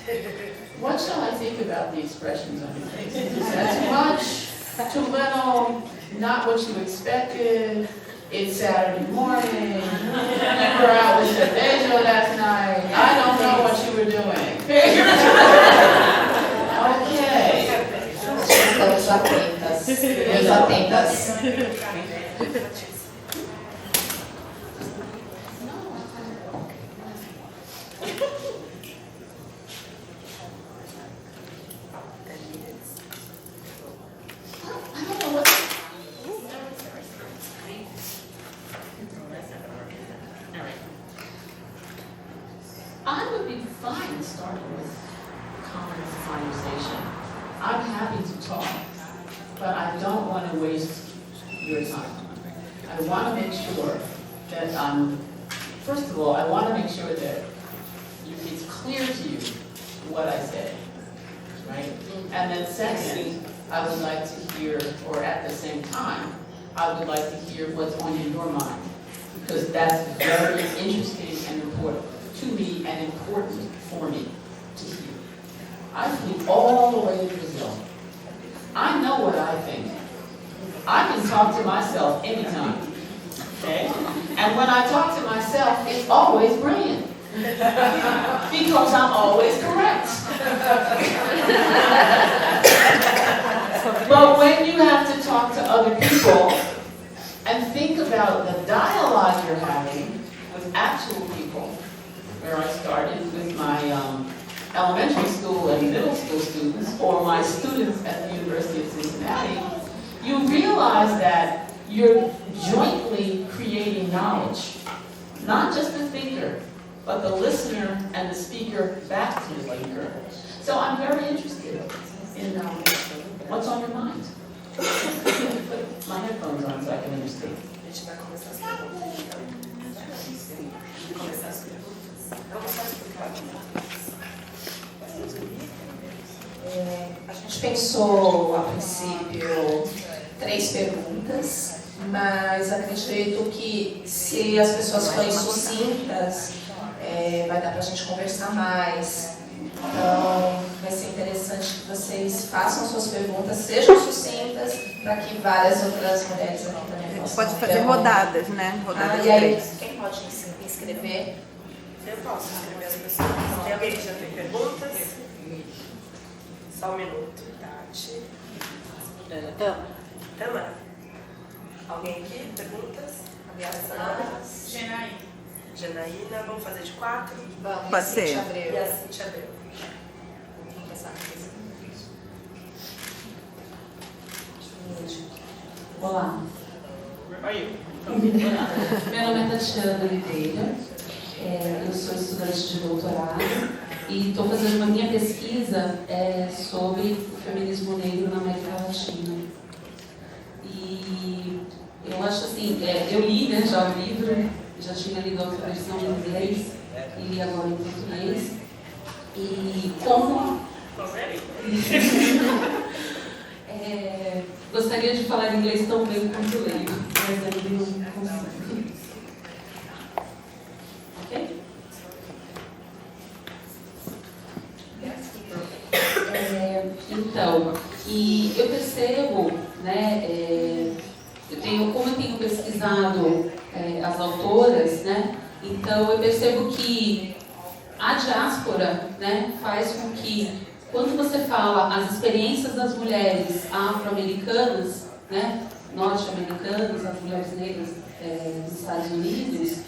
What shall I think about the expressions on your faces? Is that too much? Too little? Not what you expected? It's Saturday morning. You were out with Sergio last night. I don't know what you were doing. Okay. Estamos atentas. Atentas. I would be fine starting with comments and conversation. I'm happy to talk, but I don't want to waste your time. I want to make sure that first of all, I want to make sure that it's clear to you what I say, right? And then second, I would like to hear, or at the same time, I would like to hear what's on your mind, because that's very interesting and important to me and important for me to hear. I flew all the way to Brazil. I know what I think. I can talk to myself anytime, okay? And when I talk to myself, it's always brilliant, because I'm always correct. But when you have to talk to other people and think about the dialogue you're having with actual people, where I started with my elementary school and middle school students, or my students at the University of Cincinnati, you realize that you're jointly creating knowledge. Not just the thinker, but the listener and the speaker back to the thinker. So I'm very interested in what's on your mind. Put my headphones on so I can understand. A gente pensou, a princípio, 3 perguntas, mas acredito que se as pessoas forem sucintas, vai dar para a gente conversar mais. Então, vai ser interessante que vocês façam suas perguntas, sejam sucintas, para que várias outras mulheres aqui também possam. Pode fazer rodadas, né? Rodadas e aí, 3. quem pode inscrever? Eu posso escrever as pessoas. Tem alguém que já tem perguntas? Só um minuto. Tati. Tama. Alguém aqui? Perguntas? Janaína. Vamos fazer de 4? Vamos. Pode ser. E a Cintia Abreu. Vamos começar. Olá. Meu nome é Tatiana Oliveira. Eu sou estudante de doutorado e estou fazendo uma minha pesquisa sobre o feminismo negro na América Latina. E eu acho assim, eu li, né, já o livro, já tinha lido a outra versão em inglês e li agora em português. E como... gostaria de falar inglês tão bem quanto leio, mas ainda não consigo. Ok? Então, e eu percebo, né, como eu tenho pesquisado as autoras, né, então eu percebo que a diáspora, né, faz com que, quando você fala as experiências das mulheres afro-americanas, né, norte-americanas, as mulheres negras dos Estados Unidos,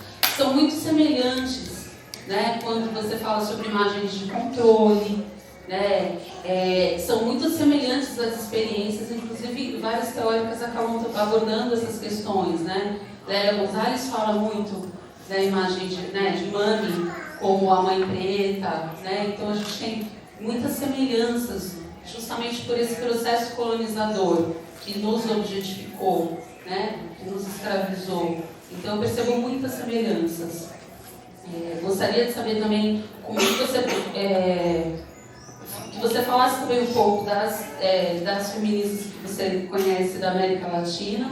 são muito semelhantes, né? Quando você fala sobre imagens de controle, né? São muito semelhantes às experiências, inclusive várias teóricas acabam abordando essas questões, né? Lélia Gonzalez fala muito da imagem de mãe como a mãe preta, né? Então a gente tem muitas semelhanças justamente por esse processo colonizador que nos objetificou, né? Que nos escravizou. Então eu percebo muitas semelhanças. Gostaria de saber também como que você falasse também um pouco das feministas que você conhece da América Latina.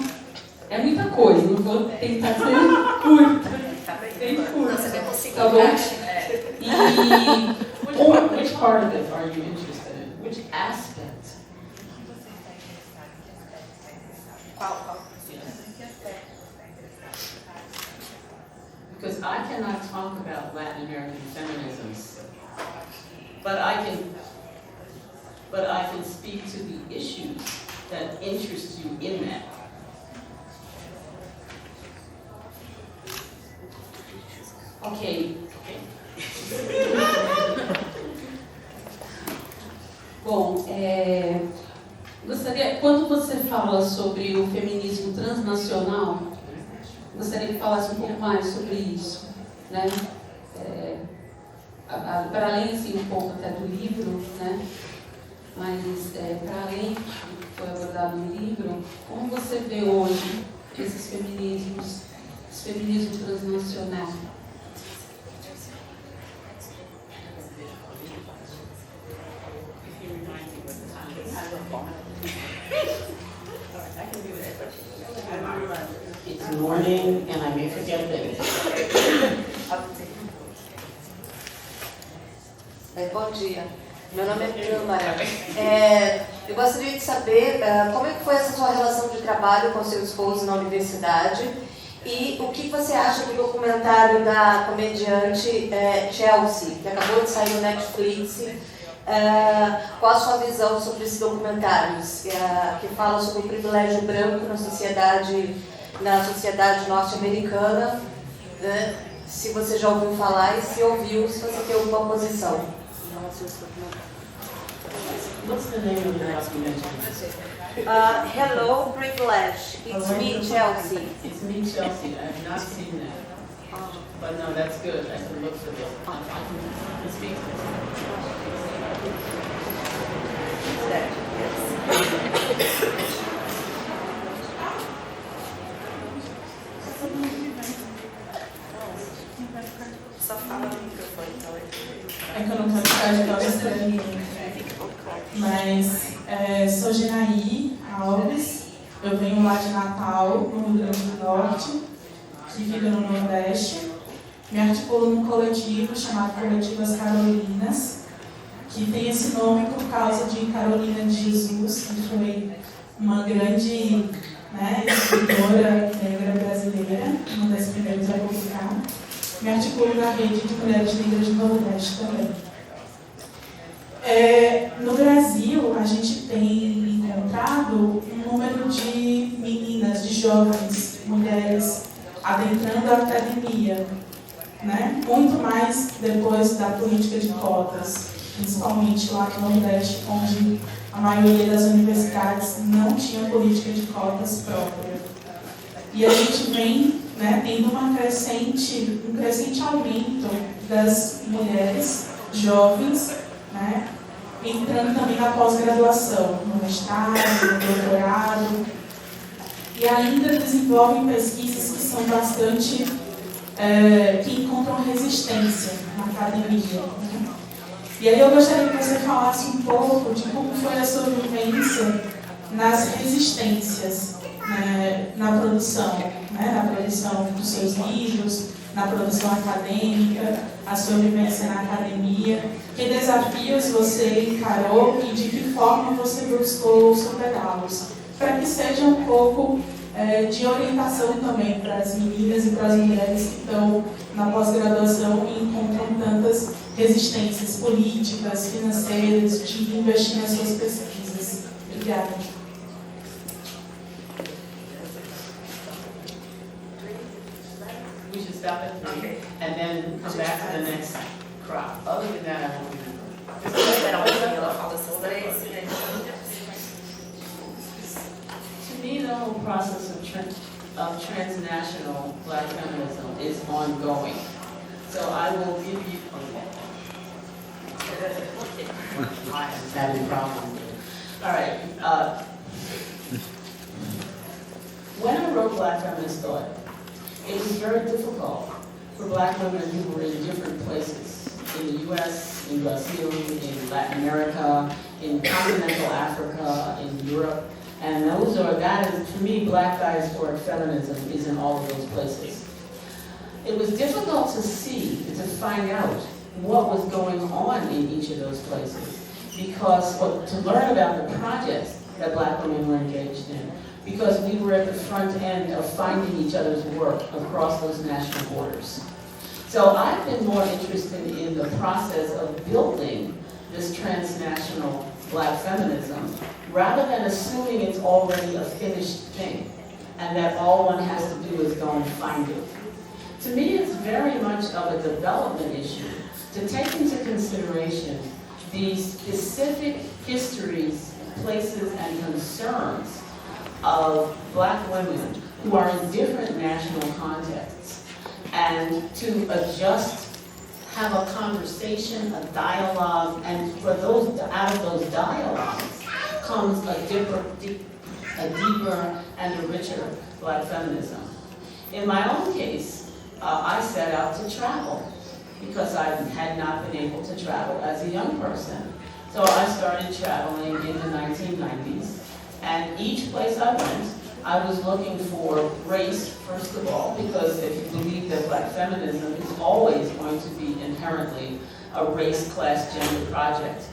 É muita coisa, não vou tentar ser curta. Bem curta. Tá bom? E Which part of it are you interested in? Which aspect? Qual? Because I cannot talk about Latin American feminisms, but I can speak to the issues that interest you in that. ok. Bom, gostaria, quando você fala sobre o feminismo transnacional, gostaria que falasse um pouco mais sobre isso, né? Para além, assim, um pouco até do livro, né? Mas para além do que foi abordado no livro, como você vê hoje esses feminismos, esse feminismo transnacional? It's morning and I may forget things. Bom dia, meu nome é Câmara. Eu gostaria de saber como é que foi essa sua relação de trabalho com seu esposo na universidade e o que você acha do documentário da comediante Chelsea, que acabou de sair no Netflix. Qual a sua visão sobre esse documentário, que fala sobre o privilégio branco na sociedade norte-americana, né? Se você já ouviu falar e se ouviu, se você tem alguma posição. What's the name of the documentary? Hello, Privilege. It's me, Chelsea. It's me, Chelsea. I have not seen that. But no, that's good. I can look for this. I can speak to Só fala no microfone, então. É que eu não quero ficar de calça estranha, mas sou Genaí Alves, eu venho lá de Natal, no Rio Grande do Norte, que fica no Nordeste. Me articulo num coletivo chamado Coletivas Carolinas, que tem esse nome por causa de Carolina de Jesus, que foi uma grande escritora negra brasileira, uma das primeiras a publicar. Me articulo na rede de Mulheres Negras do Nordeste também. No Brasil, a gente tem encontrado um número de meninas, de jovens, mulheres, adentrando a academia, né? Muito mais depois da política de cotas, principalmente lá no Nordeste, onde a maioria das universidades não tinha política de cotas própria. E a gente vem tendo um crescente aumento das mulheres jovens, entrando também na pós-graduação, no mestrado, no doutorado, e ainda desenvolvem pesquisas que são bastante, que encontram resistência na academia. E aí eu gostaria que você falasse um pouco de como foi a sua vivência nas resistências na produção dos seus livros, na produção acadêmica, a sua vivência na academia, que desafios você encarou e de que forma você buscou superá-los, para que seja um pouco de orientação também para as meninas e para as mulheres que estão na pós-graduação e encontram tantas resistências políticas, financeiras, de investir nas suas pesquisas. Obrigada. We should stop at 3. and then come back to the next crop. Other than that, I don't remember. To me, the whole process of transnational Black feminism is ongoing. So I will give you. I'm having problems. All right. When I wrote Black Feminist Thought, it was very difficult for Black women who were in different places, in the U.S., in Brazil, in Latin America, in continental Africa, in Europe, and that is, for me, Black diasporic feminism is in all of those places. It was difficult to see, to find out what was going on in each of those places, because to learn about the projects that Black women were engaged in, because we were at the front end of finding each other's work across those national borders. So I've been more interested in the process of building this transnational Black feminism, rather than assuming it's already a finished thing, and that all one has to do is go and find it. To me, it's very much of a development issue to take into consideration the specific histories, places, and concerns of Black women who are in different national contexts, and to have a conversation, a dialogue, and for those, out of those dialogues comes a deeper and a richer Black feminism. In my own case, I set out to travel because I had not been able to travel as a young person. So I started traveling in the 1990s, and each place I went, I was looking for race, first of all, because if you believe that Black feminism is always going to be inherently a race, class, gender project,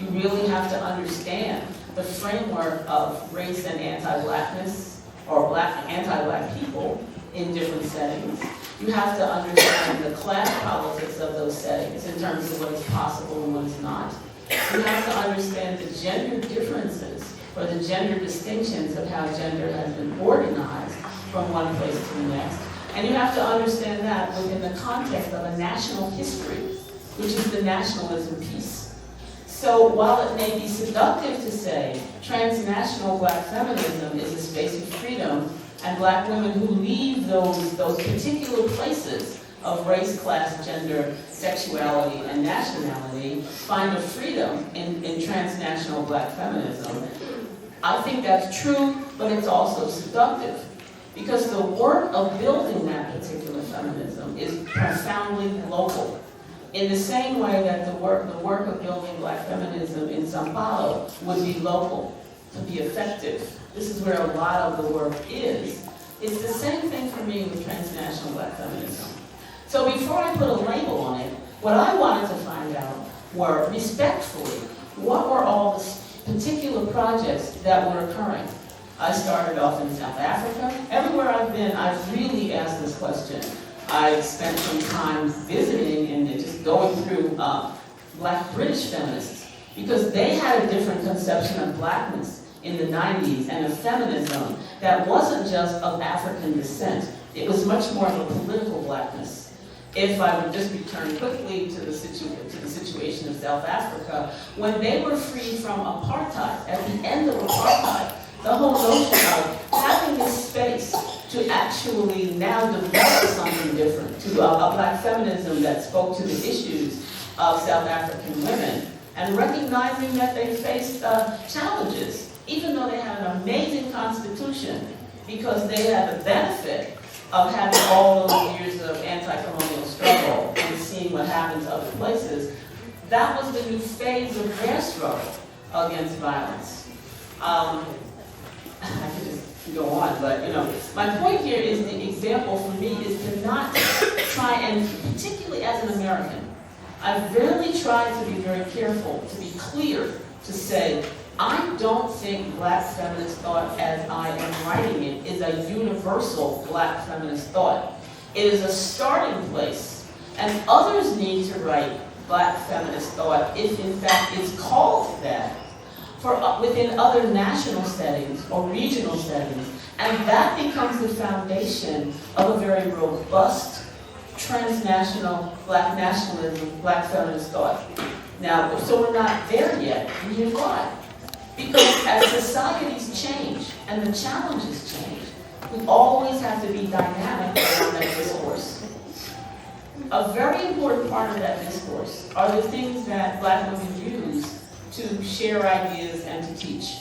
you really have to understand the framework of race and anti-Blackness, or anti-Black people in different settings. You have to understand the class politics of those settings in terms of what is possible and what is not. You have to understand the gender differences or the gender distinctions of how gender has been organized from one place to the next. And you have to understand that within the context of a national history, which is the nationalism piece. So while it may be seductive to say transnational Black feminism is a space of freedom, and Black women who leave those particular places of race, class, gender, sexuality, and nationality find a freedom in transnational Black feminism, I think that's true, but it's also seductive, because the work of building that particular feminism is profoundly local. In the same way that the work of building Black feminism in São Paulo would be local to be effective. This is where a lot of the work is. It's the same thing for me with transnational Black feminism. So before I put a label on it, what I wanted to find out were, respectfully, what were all the particular projects that were occurring. I started off in South Africa. Everywhere I've been, I've really asked this question. I spent some time visiting and just going through Black British feminists, because they had a different conception of Blackness in the 90s, and a feminism that wasn't just of African descent. It was much more of a political Blackness. If I would just return quickly to the situation of South Africa, when they were freed from apartheid, at the end of apartheid, the whole notion of having this space to actually now develop something different, to a Black feminism that spoke to the issues of South African women, and recognizing that they faced challenges, even though they had an amazing constitution, because they had the benefit of having all those years of anti-colonial struggle and seeing what happens other places. That was the new phase of their struggle against violence. I could just go on, but my point here is, the example for me is to not try, and particularly as an American, I've really tried to be very careful, to be clear, to say, I don't think Black feminist thought, as I am writing it, is a universal Black feminist thought. It is a starting place, and others need to write Black feminist thought if in fact it's called that, for within other national settings or regional settings, and that becomes the foundation of a very robust transnational black nationalism, black feminist thought. Now, so we're not there yet, and here's why. Because as societies change and the challenges change, we always have to be dynamic around that discourse. A very important part of that discourse are the things that black women use to share ideas and to teach.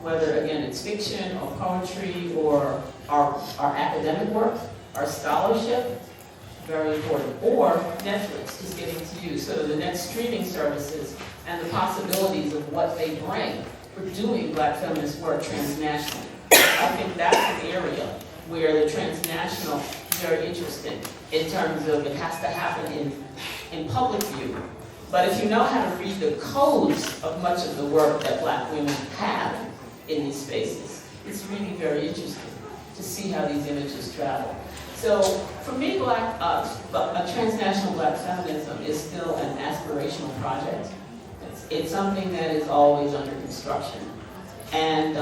Whether, again, it's fiction or poetry or our academic work, our scholarship, very important. Or Netflix is getting to use. So the next streaming services and the possibilities of what they bring for doing black feminist work transnationally. I think that's an area where the transnational is very interesting in terms of it has to happen in public view. But if you know how to read the codes of much of the work that black women have in these spaces, it's really very interesting to see how these images travel. So for me, a transnational black feminism is still an aspirational project. It's something that is always under construction. And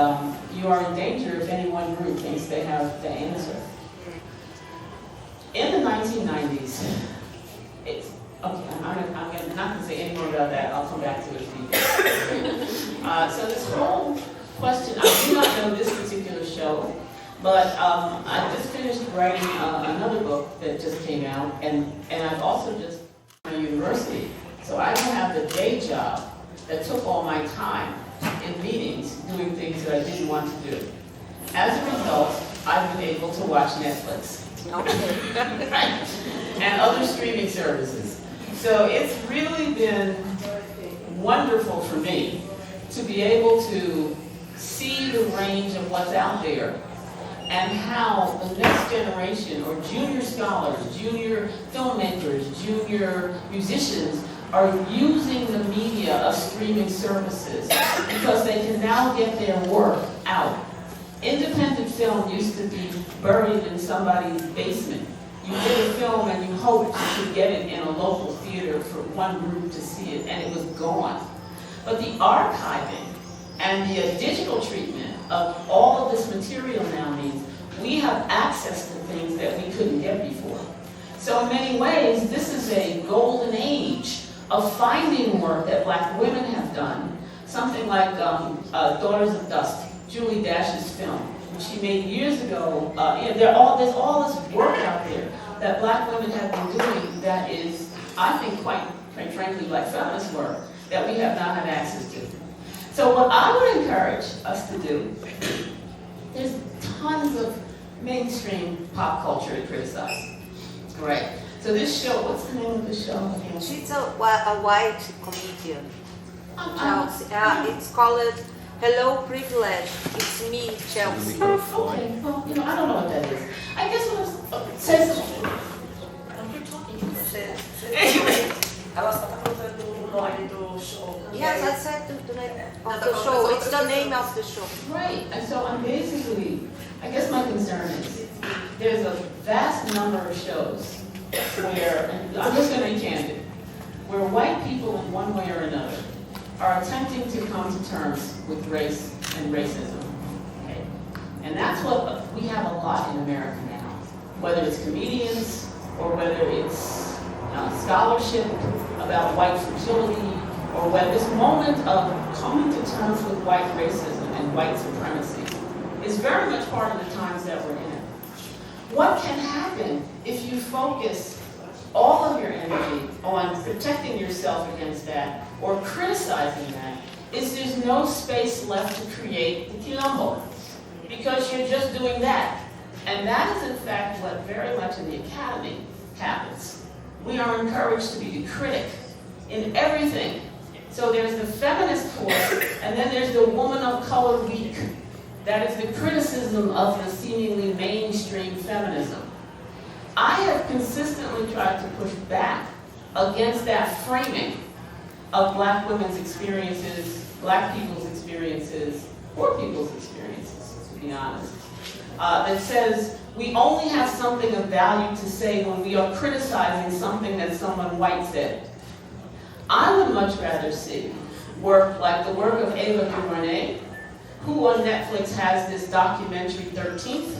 you are in danger if any one group thinks they have the answer. In the 1990s, okay, I'm not going to say any more about that. I'll come back to it. So this whole question, I do not know this particular show, but I just finished writing another book that just came out, and I've also just my university. So I don't have the day job that took all my time in meetings doing things that I didn't want to do. As a result, I've been able to watch Netflix. Right? And other streaming services. So it's really been wonderful for me to be able to see the range of what's out there and how the next generation, or junior scholars, junior filmmakers, junior musicians, are using the media of streaming services because they can now get their work out. Independent film used to be buried in somebody's basement. You did a film and you hoped you could get it in a local theater for one group to see it, and it was gone. But the archiving and the digital treatment of all of this material now means we have access to things that we couldn't get before. So in many ways, this is a golden age of finding work that black women have done. Something like Daughters of Dust, Julie Dash's film, which she made years ago. There's all this work out there that black women have been doing that is, I think, quite frankly, black feminist work that we have not had access to. So what I would encourage us to do, there's tons of mainstream pop culture to criticize. Right. So this show, what's the name of the show? She's a white comedian. It's called Hello Privilege. It's me, Chelsea. Okay, well, I don't know what that is. I guess what it says. Ela só está contando o nome do show. Yes, I said the name of the show. It's the name of the show. Right, and so I'm basically, I guess my concern is, there's a vast number of shows where, and I'm just going to be candid, where white people in one way or another are attempting to come to terms with race and racism. Okay? And that's what we have a lot in America now, whether it's comedians or whether it's scholarship about white fragility, or whether this moment of coming to terms with white racism and white supremacy is very much part of the times that we're in. What can happen if you focus all of your energy on protecting yourself against that or criticizing that is there's no space left to create the quilombo because you're just doing that. And that is in fact what very much in the academy happens. We are encouraged to be the critic in everything. So there's the feminist course, and then there's the woman of color week. That is the criticism of the seemingly mainstream feminism. I have consistently tried to push back against that framing of black women's experiences, black people's experiences, poor people's experiences, to be honest, that says we only have something of value to say when we are criticizing something that someone white said. I would much rather see work like the work of Ava DuVernay, who on Netflix has this documentary 13th,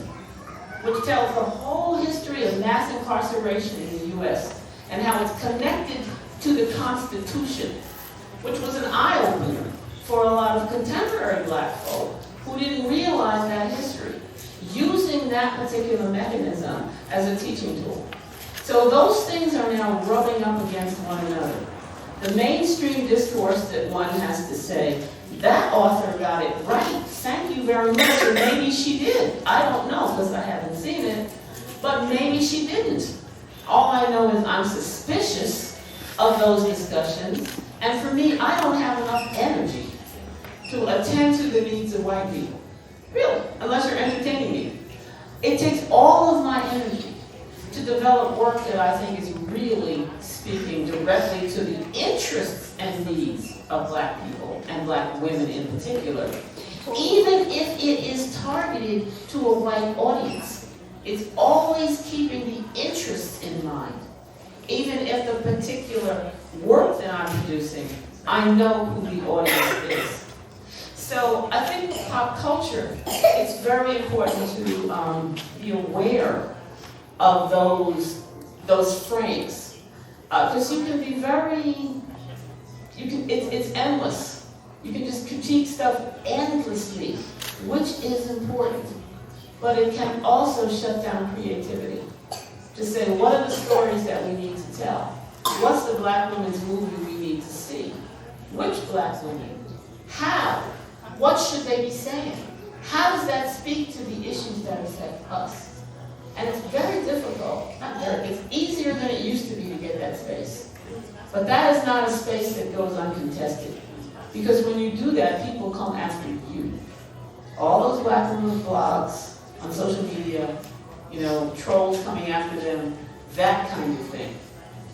which tells the whole history of mass incarceration in the U.S. and how it's connected to the Constitution, which was an eye-opener for a lot of contemporary black folk who didn't realize that history, using that particular mechanism as a teaching tool. So those things are now rubbing up against one another. The mainstream discourse that one has to say, that author got it right, thank you very much, or maybe she did. I don't know because I haven't seen it, but maybe she didn't. All I know is I'm suspicious of those discussions, and for me, I don't have enough energy to attend to the needs of white people. Really, unless you're entertaining me. It takes all of my energy to develop work that I think is really speaking directly to the interests and needs of black people, and black women in particular, even if it is targeted to a white audience. It's always keeping the interests in mind. Even if the particular work that I'm producing, I know who the audience is. So I think with pop culture, it's very important to be aware of those frames. Because you can be it's endless. You can just critique stuff endlessly, which is important. But it can also shut down creativity. To say, what are the stories that we need to tell? What's the black women's movie we need to see? Which black women? How? What should they be saying? How does that speak to the issues that affect us? And it's very difficult. It's easier than it used to be to get that space. But that is not a space that goes uncontested. Because when you do that, people come after you. All those black women's blogs on social media, trolls coming after them, that kind of thing.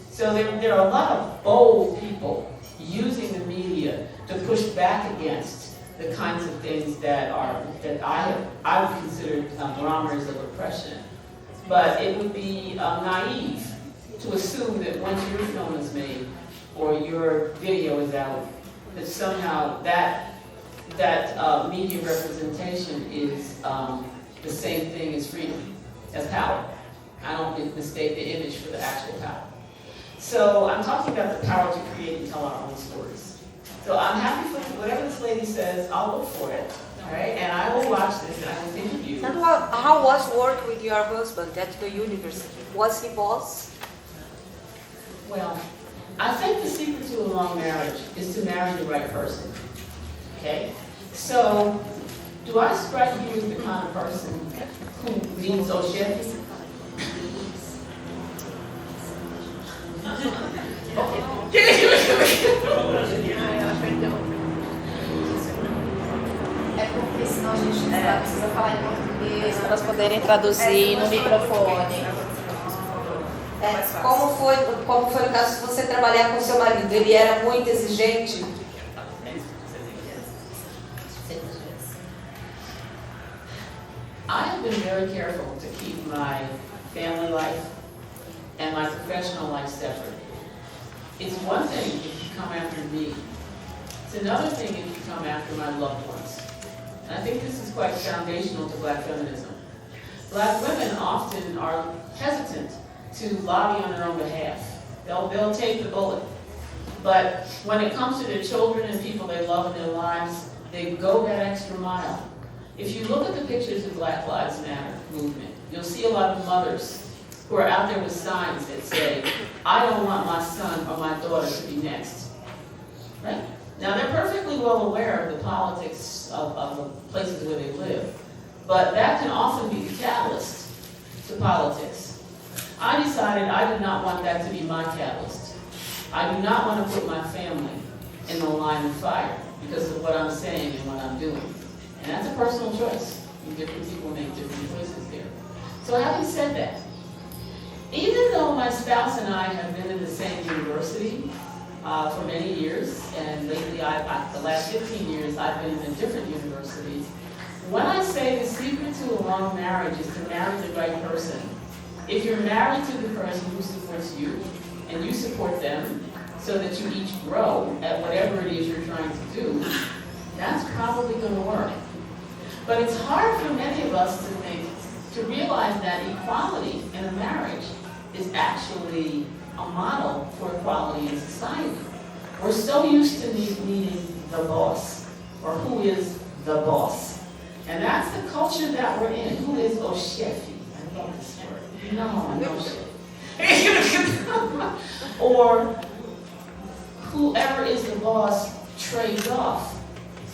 So there are a lot of bold people using the media to push back against the kinds of things that I would consider barometers of oppression. But it would be naive to assume that once your film is made or your video is out, that somehow that media representation is the same thing as freedom, as power. I don't mistake the image for the actual power. So I'm talking about the power to create and tell our own stories. So I'm happy for whatever this lady says, I'll look for it, all right? And I will watch this and I will think of you. And how was work with your husband at the university? Was he boss? Well, I think the secret to a long marriage is to marry the right person, okay? So, do I strike you as the kind of person who needs Oshé? É porque senão a gente precisa falar em português para elas poderem traduzir no microfone. Como foi o caso de você trabalhar com seu marido? Ele era muito exigente? I have been very careful to keep my family life and my professional life separate. It's one thing if you come after me. It's another thing if you come after my loved ones. And I think this is quite foundational to black feminism. Black women often are hesitant to lobby on their own behalf. They'll take the bullet. But when it comes to their children and people they love in their lives, they go that extra mile. If you look at the pictures of Black Lives Matter movement, you'll see a lot of mothers who are out there with signs that say, I don't want my son or my daughter to be next. Right? Now they're perfectly well aware of the politics of the places where they live, but that can often be the catalyst to politics. I decided I did not want that to be my catalyst. I do not want to put my family in the line of fire because of what I'm saying and what I'm doing. And that's a personal choice. Different people make different choices there. So having said that, even though my spouse and I have been in the same university for many years, and lately, the last 15 years, I've been in different universities, when I say the secret to a long marriage is to marry the right person, if you're married to the person who supports you, and you support them, so that you each grow at whatever it is you're trying to do, that's probably going to work. But it's hard for many of us to realize that equality in a marriage is actually a model for equality in society. We're so used to needing the boss, or who is the boss. And that's the culture that we're in. Who is Oshefi? I love this word. No, no Oshefi. Or whoever is the boss trades off.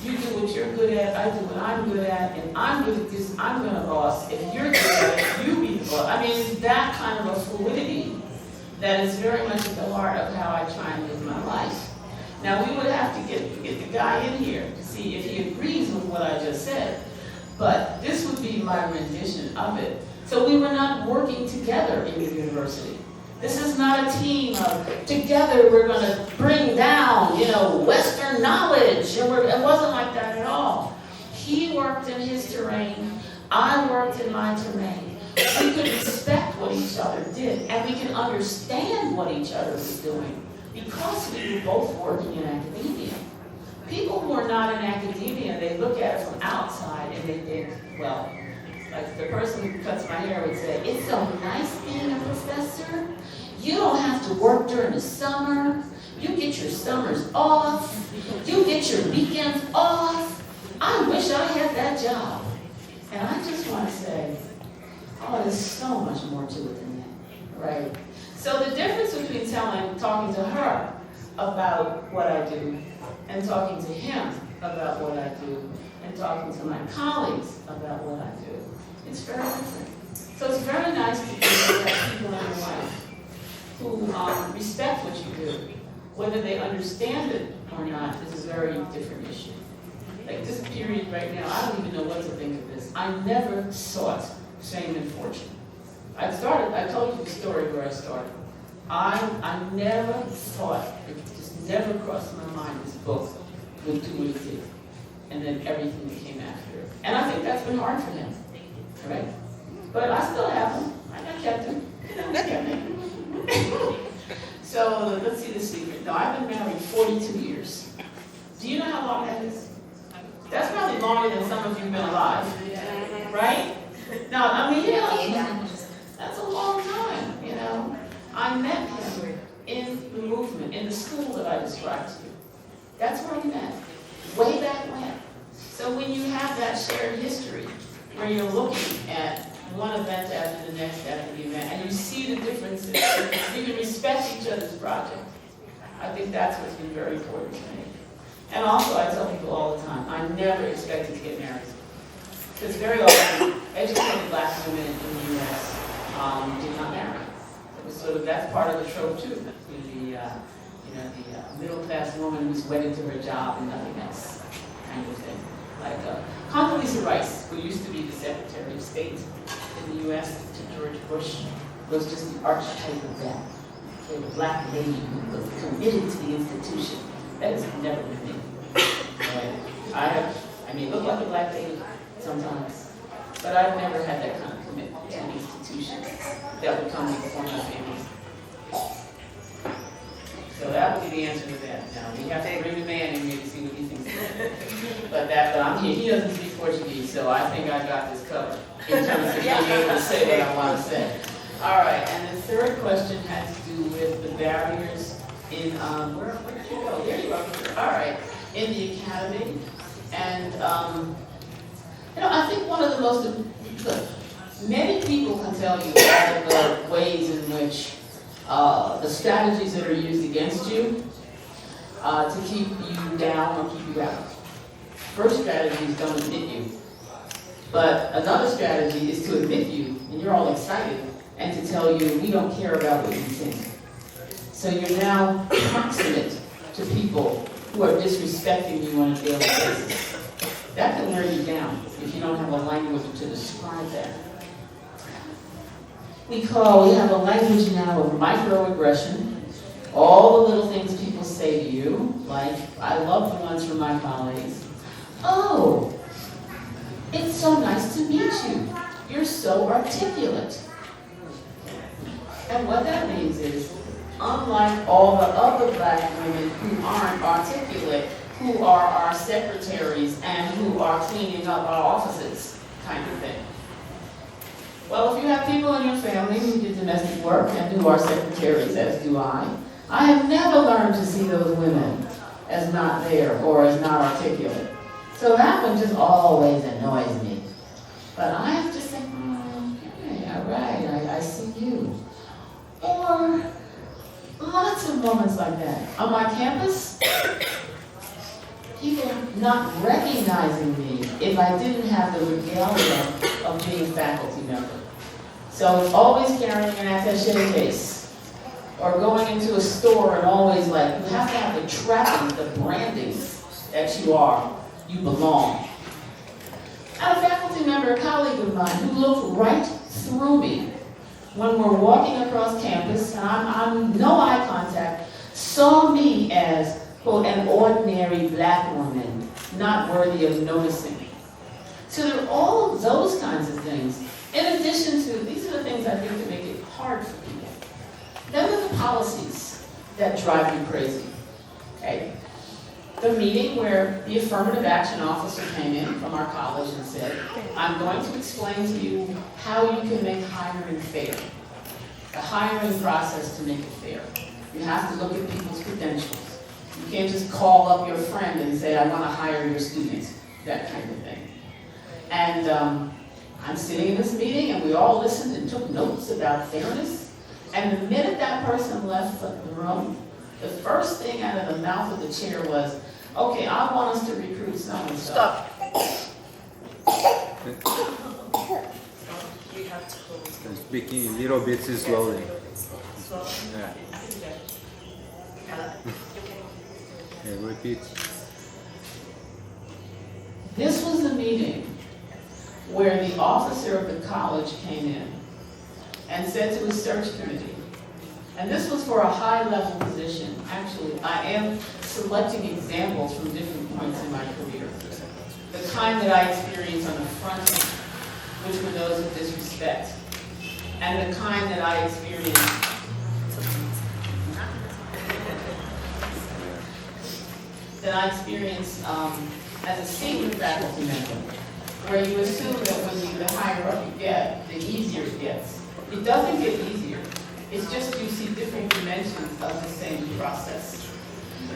You do what you're good at, I do what I'm good at, and I'm good at this, I'm gonna boss. If you're good at it, you be the boss. I mean, it's that kind of a fluidity that is very much at the heart of how I try and live my life. Now, we would have to get the guy in here to see if he agrees with what I just said, but this would be my rendition of it. So we were not working together in the university. This is not a team of, together we're going to bring down, Western knowledge. It wasn't like that at all. He worked in his terrain, I worked in my terrain. We could respect what each other did, and we can understand what each other was doing because we were both working in academia. People who are not in academia, they look at it from outside and they think, well, like the person who cuts my hair would say, it's so nice being a professor. You don't have to work during the summer. You get your summers off. You get your weekends off. I wish I had that job. And I just want to say, oh, there's so much more to it than that, right? So the difference between talking to her about what I do and talking to him about what I do and talking to my colleagues about what I do, it's very different. So it's very nice to have people in your life who respect what you do. Whether they understand it or not is a very different issue. Like this period right now, I don't even know what to think of this. I never sought fame and fortune. I told you the story where I started. I never thought, it just never crossed my mind this book would do what it did. And then everything that came after it. And I think that's been hard for him, right? But I still have him. I kept him. So let's see the secret. No, I've been married 42 years. Do you know how long that is? That's probably longer than some of you have been alive, right? No, I mean, that's a long time, I met him in the movement, in the school that I described to you. That's where we met, way back when. So when you have that shared history, where you're looking at one event after the next after the event, and you see the differences, you can respect each other's project. I think that's what's been very important to me. And also, I tell people all the time, I never expected to get married. Because very often, educated black women in the U.S. Did not marry. It was sort of, that's part of the trope too. The middle-class woman who's wedded to her job and nothing else, kind of thing. Like Condoleezza Rice, who used to be the Secretary of State in the U.S. to George Bush, was just the archetype of that. Okay, the black lady who was committed to the institution. That has never been me. I mean, look like a black lady sometimes, but I've never had that kind of commitment to an institution that would come with the form of families. So that would be the answer to that. Now, we have to bring the man in here to see what he thinks about it. But I'm here. He doesn't speak Portuguese, so I think I got this covered in terms of being able to say what I want to say. All right, and the third question has to do with the barriers in, where did you go? There you are. All right, in the academy. And, I think one of the most, many people can tell you all of the ways in which the strategies that are used against you to keep you down or keep you out. First strategy is don't admit you. But another strategy is to admit you, and you're all excited, and to tell you, we don't care about what you think. So you're now proximate to people who are disrespecting you on a daily basis. That can wear you down if you don't have a language to describe that. We have a language now of microaggression. All the little things people say to you, like, I love the ones from my colleagues. Oh, it's so nice to meet you. You're so articulate. And what that means is, unlike all the other black women who aren't articulate, who are our secretaries and who are cleaning up our offices, kind of thing. Well, if you have people in your family who do domestic work and who are secretaries, as do I have never learned to see those women as not there or as not articulate. So that one just always annoys me. But I have to say, okay, all right, I see you. Or lots of moments like that. On my campus, people not recognizing me if I didn't have the regalia of being a faculty member. So always carrying an attaché case, or going into a store and always like, you have to have the trapping, the branding that you belong. I had a faculty member, a colleague of mine, who looked right through me when we're walking across campus, and I'm no eye contact, saw me as, quote, an ordinary black woman, not worthy of noticing. So there are all of those kinds of things. In addition to, these are the things I think that make it hard for people. Then there are the policies that drive you crazy, okay? The meeting where the affirmative action officer came in from our college and said, I'm going to explain to you how you can make hiring fair. The hiring process to make it fair. You have to look at people's credentials. You can't just call up your friend and say, I want to hire your students, that kind of thing. And I'm sitting in this meeting and we all listened and took notes about fairness. And the minute that person left the room, the first thing out of the mouth of the chair was, okay, I want us to recruit someone. Stop. I'm speaking a little bit slowly. Yeah. Okay, repeat. This was the meeting where the officer of the college came in and said to his search committee, and this was for a high-level position. Actually, I am selecting examples from different points in my career. The kind that I experienced on the front end, which were those of disrespect, and the kind that I experienced as a senior faculty member, where you assume that when the higher up you get, the easier it gets. It doesn't get easier. It's just you see different dimensions of the same process.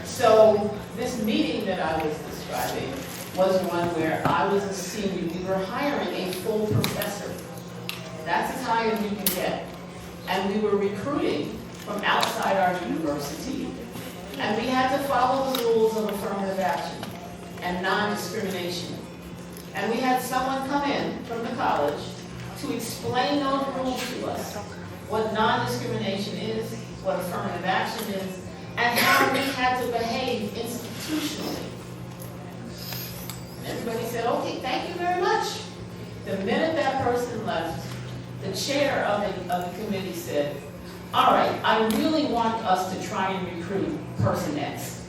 So this meeting that I was describing was one where I was a senior. We were hiring a full professor. That's as high as you can get. And we were recruiting from outside our university. And we had to follow the rules of affirmative action and non-discrimination. And we had someone come in from the college to explain those rules to us, what non-discrimination is, what affirmative action is, and how we had to behave institutionally. And everybody said, okay, thank you very much. The minute that person left, the chair of the committee said, all right, I really want us to try and recruit person X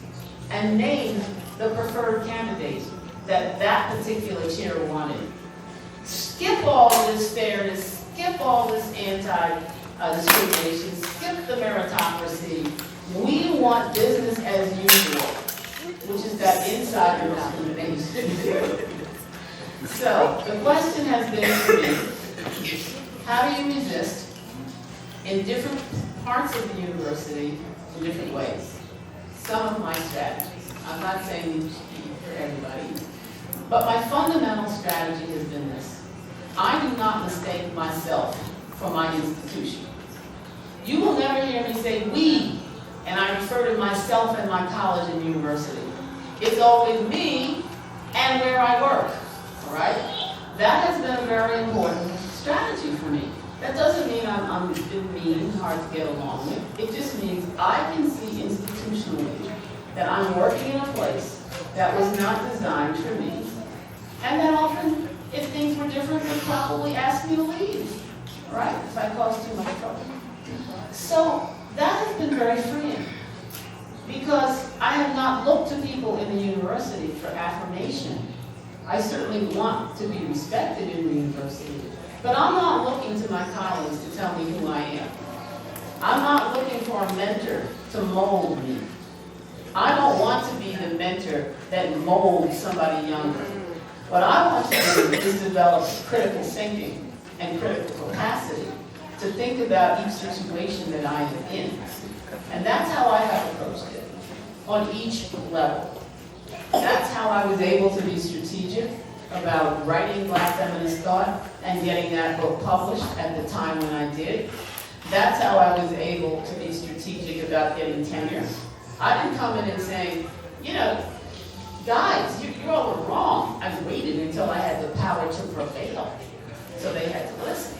and name the preferred candidate that particular chair wanted. Skip all this fairness, skip all this anti-discrimination, skip the meritocracy. We want business as usual, which is that insider discrimination. So the question has been for me, how do you resist in different parts of the university in different ways? Some of my strategies. I'm not saying these should be for everybody, but my fundamental strategy has been this. I do not mistake myself for my institution. You will never hear me say we, and I refer to myself and my college and university. It's always me and where I work, all right? That has been a very important strategy for me. That doesn't mean I'm mean and hard to get along with. It just means I can see institutionally that I'm working in a place that was not designed for me. And that often, if things were different, would probably ask me to leave, right? If I caused too much trouble. So that has been very freeing, because I have not looked to people in the university for affirmation. I certainly want to be respected in the university, but I'm not looking to my colleagues to tell me who I am. I'm not looking for a mentor to mold me. I don't want to be the mentor that molds somebody younger. What I want to do is develop critical thinking and critical capacity to think about each situation that I am in. And that's how I have approached it, on each level. That's how I was able to be strategic about writing Black Feminist Thought and getting that book published at the time when I did. That's how I was able to be strategic about getting tenure. I didn't come in and say, you know, guys, you're all wrong. I waited until I had the power to prevail. So they had to listen.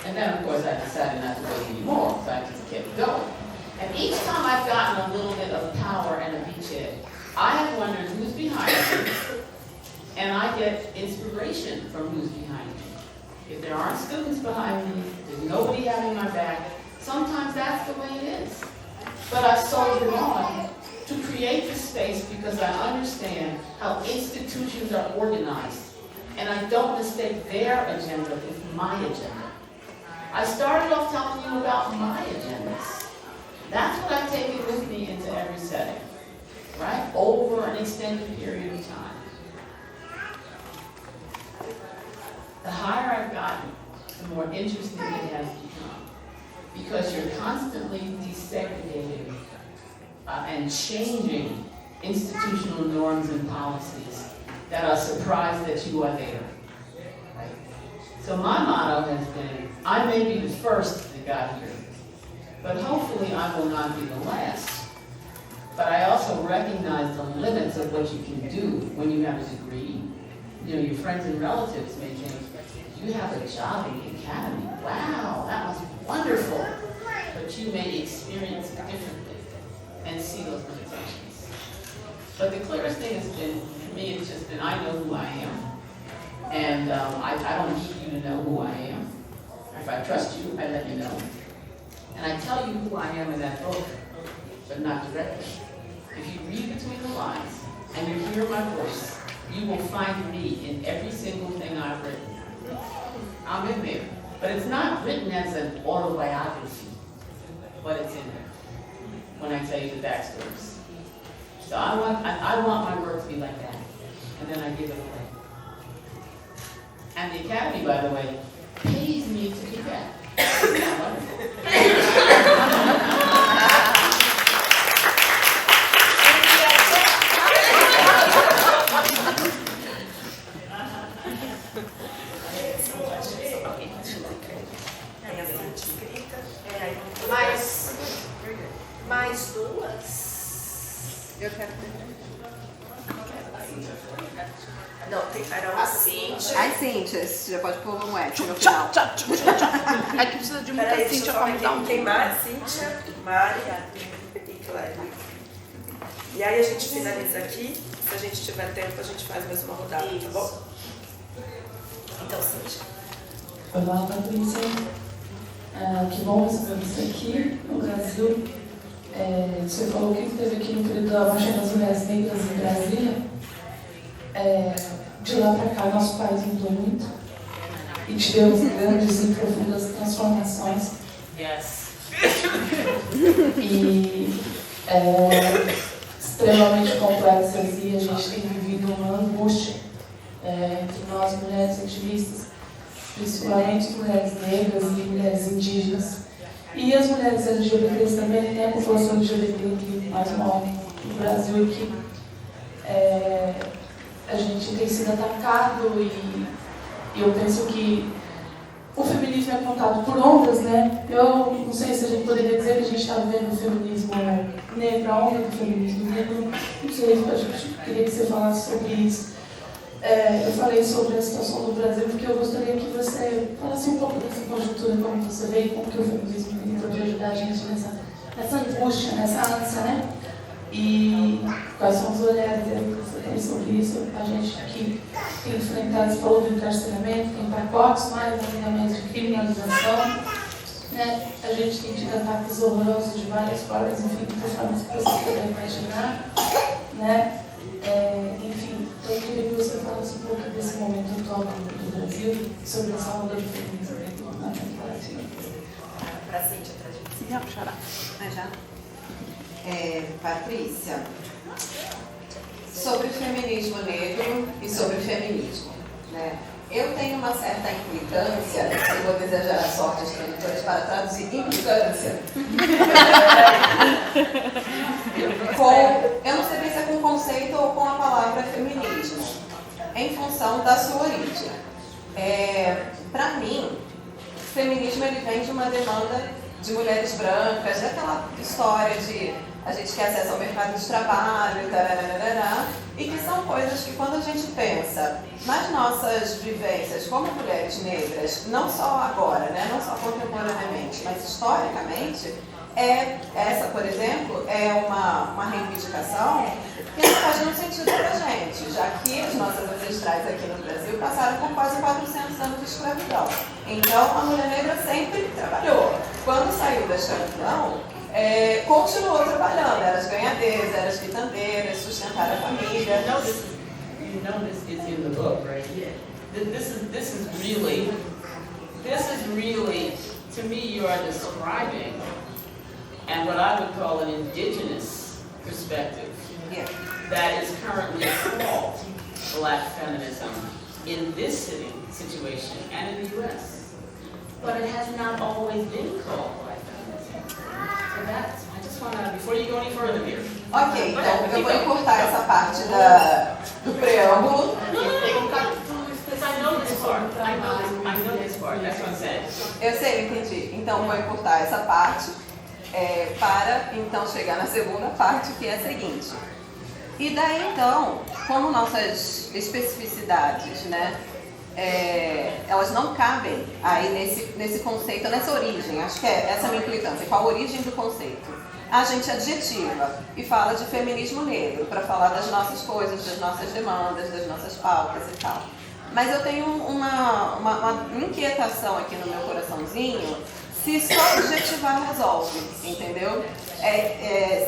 And then, of course, I decided not to wait anymore, so I just kept going. And each time I've gotten a little bit of power and a beachhead, I have wondered who's behind me, and I get inspiration from who's behind me. If there aren't students behind me, there's nobody having my back, sometimes that's the way it is. But I soldier on to create this space because I understand how institutions are organized, and I don't mistake their agenda with my agenda. I started off telling you about my agendas. That's what I've taken with me into every setting, right? Over an extended period of time. The higher I've gotten, the more interesting it has become. Because you're constantly desegregating and changing institutional norms and policies that are surprised that you are there. Right? So my motto has been, I may be the first that got here, but hopefully I will not be the last. But I also recognize the limits of what you can do when you have a degree. You know, your friends and relatives may think, you have a job in the academy. Wow, that was wonderful. But you may experience it differently and see those limitations. But the clearest thing has been, for me, it's just been, I know who I am. And I don't need you to know who I am. If I trust you, I let you know. And I tell you who I am in that book, but not directly. If you read between the lines and you hear my voice, you will find me in every single thing I've written. I'm in there. But it's not written as an autobiography, but it's in there when I tell you the backstories. So I want my work to be like that, and then I give it away. And the Academy, by the way, pays me to do that. Isn't that wonderful? Mais duas? Eu quero. Não, era uma Cíntia. As Cíntias, já pode pôr um S no final. Aqui precisa de muita Cíntia para me dar um queimar. Cíntia, Mari e Clélia. E aí a gente finaliza aqui. Se a gente tiver tempo, a gente faz mais uma rodada, tá bom? Então, Cíntia. Olá, Patrícia. Que bom receber você aqui no Brasil. Você falou que esteve aqui no período da Marcha das Mulheres Negras em Brasília. De lá para cá, nosso país mudou muito e tivemos grandes e profundas transformações. Yes. E extremamente complexas, e a gente tem vivido uma angústia entre nós, mulheres ativistas, principalmente mulheres negras e mulheres indígenas. E as mulheres LGBTs também, tem a população LGBT que mais morre no Brasil, e que a gente tem sido atacado, e eu penso que o feminismo é contado por ondas, né? Eu não sei se a gente poderia dizer que a gente está vivendo o feminismo negro, a onda do feminismo negro. Não sei, a gente queria que você falasse sobre isso. Eu falei sobre a situação do Brasil porque eu gostaria que você falasse um pouco dessa conjuntura, como você vê e como que o feminismo negro pode ajudar a gente nessa angústia, nessa ânsia, né? E quais são os olhares que você tem sobre isso? A gente que tem enfrentado, você falou do encarceramento, tem pacotes mais ainda mais de criminalização, né? A gente tem tido ataques horrorosos de várias formas, enfim, de formas que você puder imaginar, né? Enfim, então eu queria que você falasse um pouco desse momento atual do Brasil, sobre essa onda do feminismo na América Latina. Para a Cíntia, para a gente. Não, chorar. Já? Patrícia, sobre feminismo negro e sobre feminismo. né? Eu tenho uma certa implicância, eu vou desejar sorte aos tradutores para traduzir implicância. Eu não sei bem se é com o conceito ou com a palavra feminismo, em função da sua origem. Para mim, o feminismo ele vem de uma demanda de mulheres brancas, daquela história de a gente quer acesso ao mercado de trabalho, tarararará, e que são coisas que quando a gente pensa nas nossas vivências como mulheres negras, não só agora, né, não só contemporaneamente, mas historicamente, essa, por exemplo, é uma reivindicação que não faz nenhum sentido para a gente, já que as nossas ancestrais aqui no Brasil passaram por quase 400 anos de escravidão. Então, a mulher negra sempre trabalhou. Quando saiu da escravidão, continuou trabalhando, eram as ganhadeiras, eram as quitandeiras, sustentaram a família. You know this is in the book, right? Yeah. This is really, to me, you are describing, and what I would call an indigenous perspective, that is currently called Black feminism in this situation and in the U.S. But it has not always been called Black feminism. So that's, I just want to, before you go any further here. Ok, então eu vou encurtar essa parte do preâmbulo. I know this part, that's what I'm saying. Eu sei, entendi. Então vou encurtar essa parte para então chegar na segunda parte, que é a seguinte. E daí então, como nossas especificidades, né, elas não cabem aí nesse conceito, nessa origem, acho que essa é a minha implicância, qual a origem do conceito? A gente adjetiva e fala de feminismo negro, para falar das nossas coisas, das nossas demandas, das nossas pautas e tal. Mas eu tenho uma inquietação aqui no meu coraçãozinho, se só adjetivar resolve, entendeu?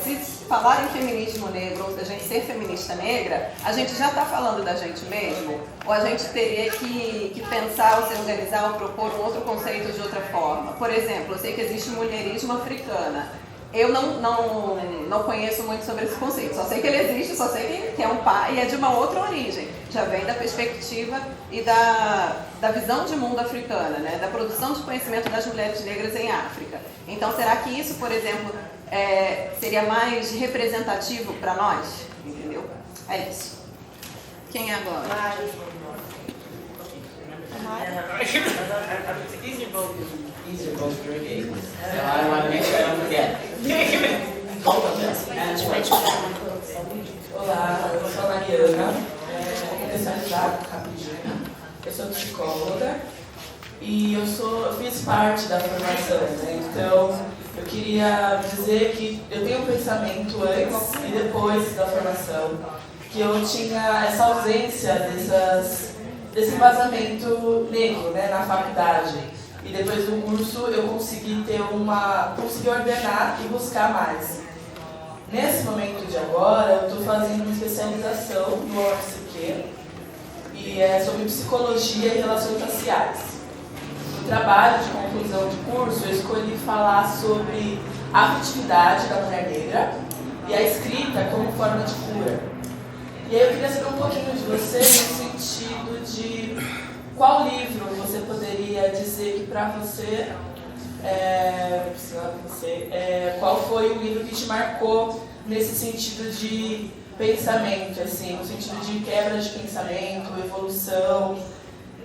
Se falar em feminismo negro, ou se a gente ser feminista negra, a gente já está falando da gente mesmo? Ou a gente teria que pensar, ou se organizar, ou propor um outro conceito de outra forma? Por exemplo, eu sei que existe mulherismo africana. Eu não conheço muito sobre esse conceito, só sei que ele existe, só sei que é um pai e é de uma outra origem. Já vem da perspectiva e da visão de mundo africana, né? Da produção de conhecimento das mulheres negras em África. Então, será que isso, por exemplo, seria mais representativo para nós? Entendeu? É isso. Quem é agora? These are both great games, so I want to make sure I don't forget. Both of them. Olá, eu sou a Mariana, vou contextualizar rapidinho. Eu sou psicóloga e eu fiz parte da formação, né? Então eu queria dizer que eu tenho um pensamento antes e depois da formação, que eu tinha essa ausência desse embasamento negro, né, na faculdade. E depois do curso eu consegui ordenar e buscar mais. Nesse momento de agora, eu estou fazendo uma especialização no OFCQ e é sobre psicologia e relações raciais. No trabalho de conclusão de curso, eu escolhi falar sobre a afetividade da mulher negra e a escrita como forma de cura. E aí eu queria saber um pouquinho de você no sentido de qual livro você poderia dizer que para você, qual foi o livro que te marcou nesse sentido de pensamento, assim, no sentido de quebra de pensamento, evolução,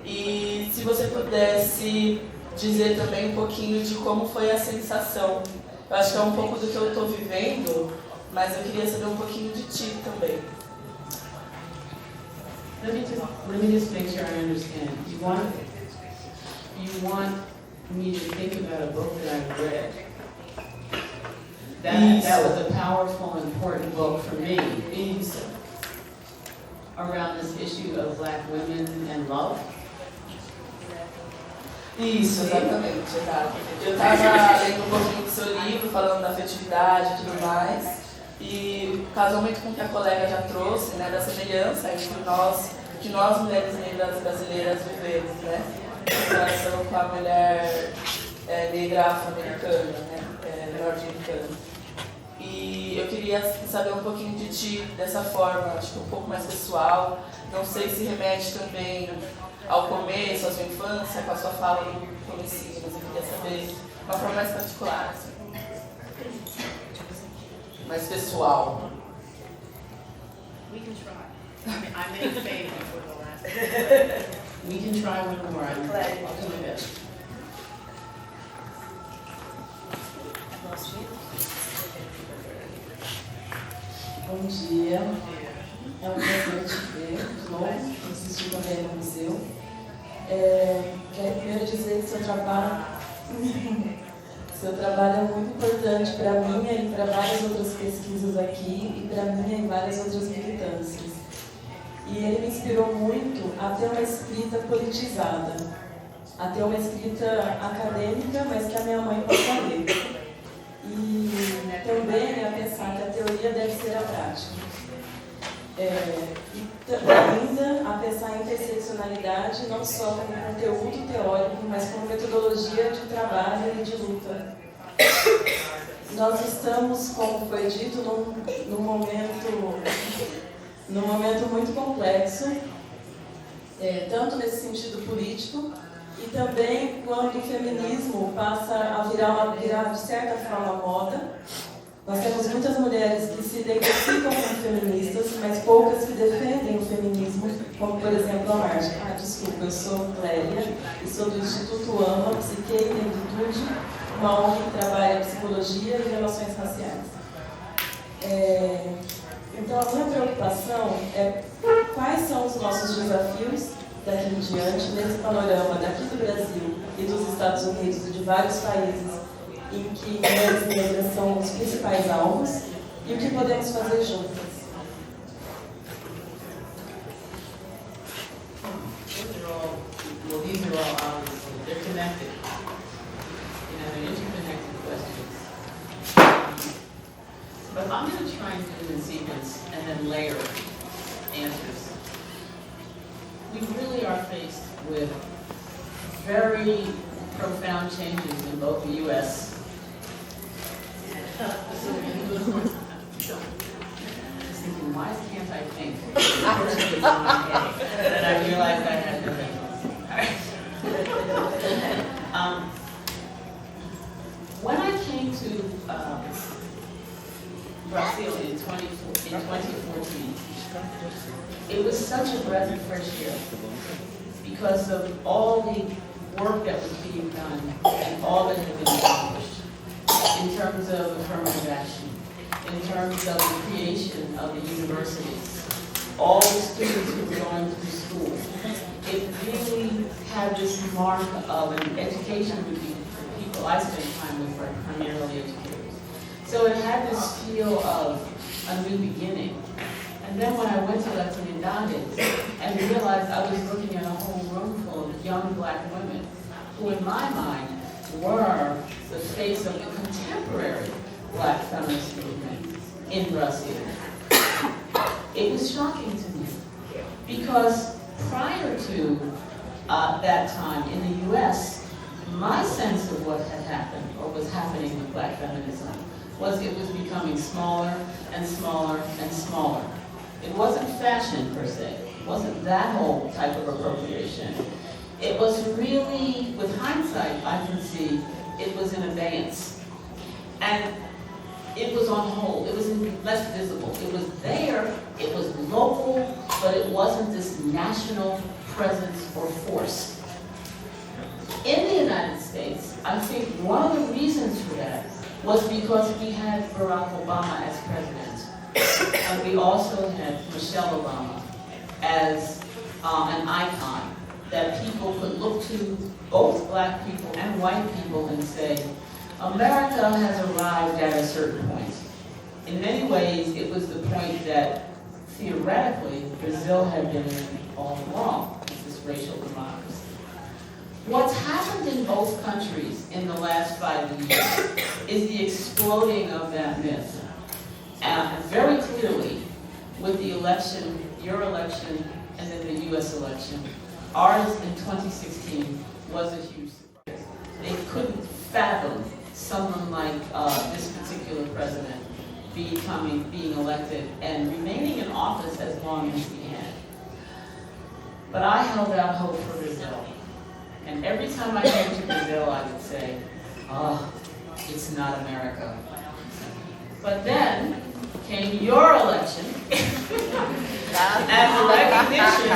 e se você pudesse dizer também um pouquinho de como foi a sensação. Eu acho que é um pouco do que eu estou vivendo, mas eu queria saber um pouquinho de ti também. Let me just make sure I understand. You want me to think about a book that I've read? That was a powerful and important book for me. Around this issue of Black women and love. Isso, exatamente, exato. Eu estava lendo um pouquinho do seu livro, falando da afetividade e tudo mais. E casou muito com o que a colega já trouxe, né, da semelhança entre que nós mulheres negras brasileiras vivemos, né, em relação com a mulher negra afro-americana, né, norte-americana. E eu queria saber um pouquinho de ti dessa forma, acho que um pouco mais pessoal. Não sei se remete também ao começo, à sua infância, com a sua fala no comecinho, mas eu queria saber de uma forma mais particular, assim. Mais pessoal. We can try. I made fame for the last. We can try one more. I'll do my best. Bom dia. É um prazer te ver de novo, assistir também no museu. Quero primeiro dizer que seu trabalho é muito importante para mim e para várias outras pesquisas aqui e para mim e várias outras militâncias. E ele me inspirou muito a ter uma escrita politizada, a ter uma escrita acadêmica, mas que a minha mãe possa ler. E também a pensar que a teoria deve ser a prática. E ainda a pensar em interseccionalidade não só como conteúdo teórico, mas como metodologia de trabalho e de luta. Nós estamos, como foi dito, num momento muito complexo, tanto nesse sentido político, e também quando o feminismo passa a virar de certa forma moda. Nós temos muitas mulheres que se identificam como feministas, mas poucas que defendem o feminismo, como por exemplo a Marcha. Desculpa, eu sou Clélia e sou do Instituto AMA, Psique e Negritude, uma ONG que trabalha psicologia e relações raciais. Então a minha preocupação é quais são os nossos desafios daqui em diante, nesse panorama daqui do Brasil e dos Estados Unidos e de vários países em que mulheres negras são os principais alvos, e o que podemos fazer juntas. These are all obviously, they're connected. You know, they're interconnected questions. But I'm going to try and do it in sequence and then layer answers. We really are faced with very profound changes in both the U.S. I was thinking, why can't I think? And I realized I had to think. When I came to Brazil in 2014, it was such a breath of fresh air because of all the work that was being done and all that had been accomplished in terms of affirmative action, in terms of the creation of the universities, all the students who were going through school. It really had this mark of an education would be for people I spent time with were primarily educators. So it had this feel of a new beginning. And then when I went to Latinidades and realized I was looking at a whole room full of young black women who in my mind were the face of the contemporary black feminist movement in Brazil. It was shocking to me because prior to that time in the US, my sense of what had happened or was happening with black feminism was it was becoming smaller and smaller and smaller. It wasn't fashion per se. It wasn't that whole type of appropriation. It was really, with hindsight, I can see, it was in abeyance. And it was on hold. It was less visible. It was there, it was local, but it wasn't this national presence or force. In the United States, I think one of the reasons for that was because we had Barack Obama as president. And we also had Michelle Obama as an icon that people could look to, both black people and white people, and say, America has arrived at a certain point. In many ways, it was the point that theoretically Brazil had been in all along, this racial democracy. What's happened in both countries in the last 5 years is the exploding of that myth. And very clearly, with the election, your election, and then the US election, ours in 2016 was a huge surprise. They couldn't fathom someone like this particular president being elected and remaining in office as long as he had. But I held out hope for Brazil. And every time I came to Brazil, I would say, oh, it's not America. But then came your election and the recognition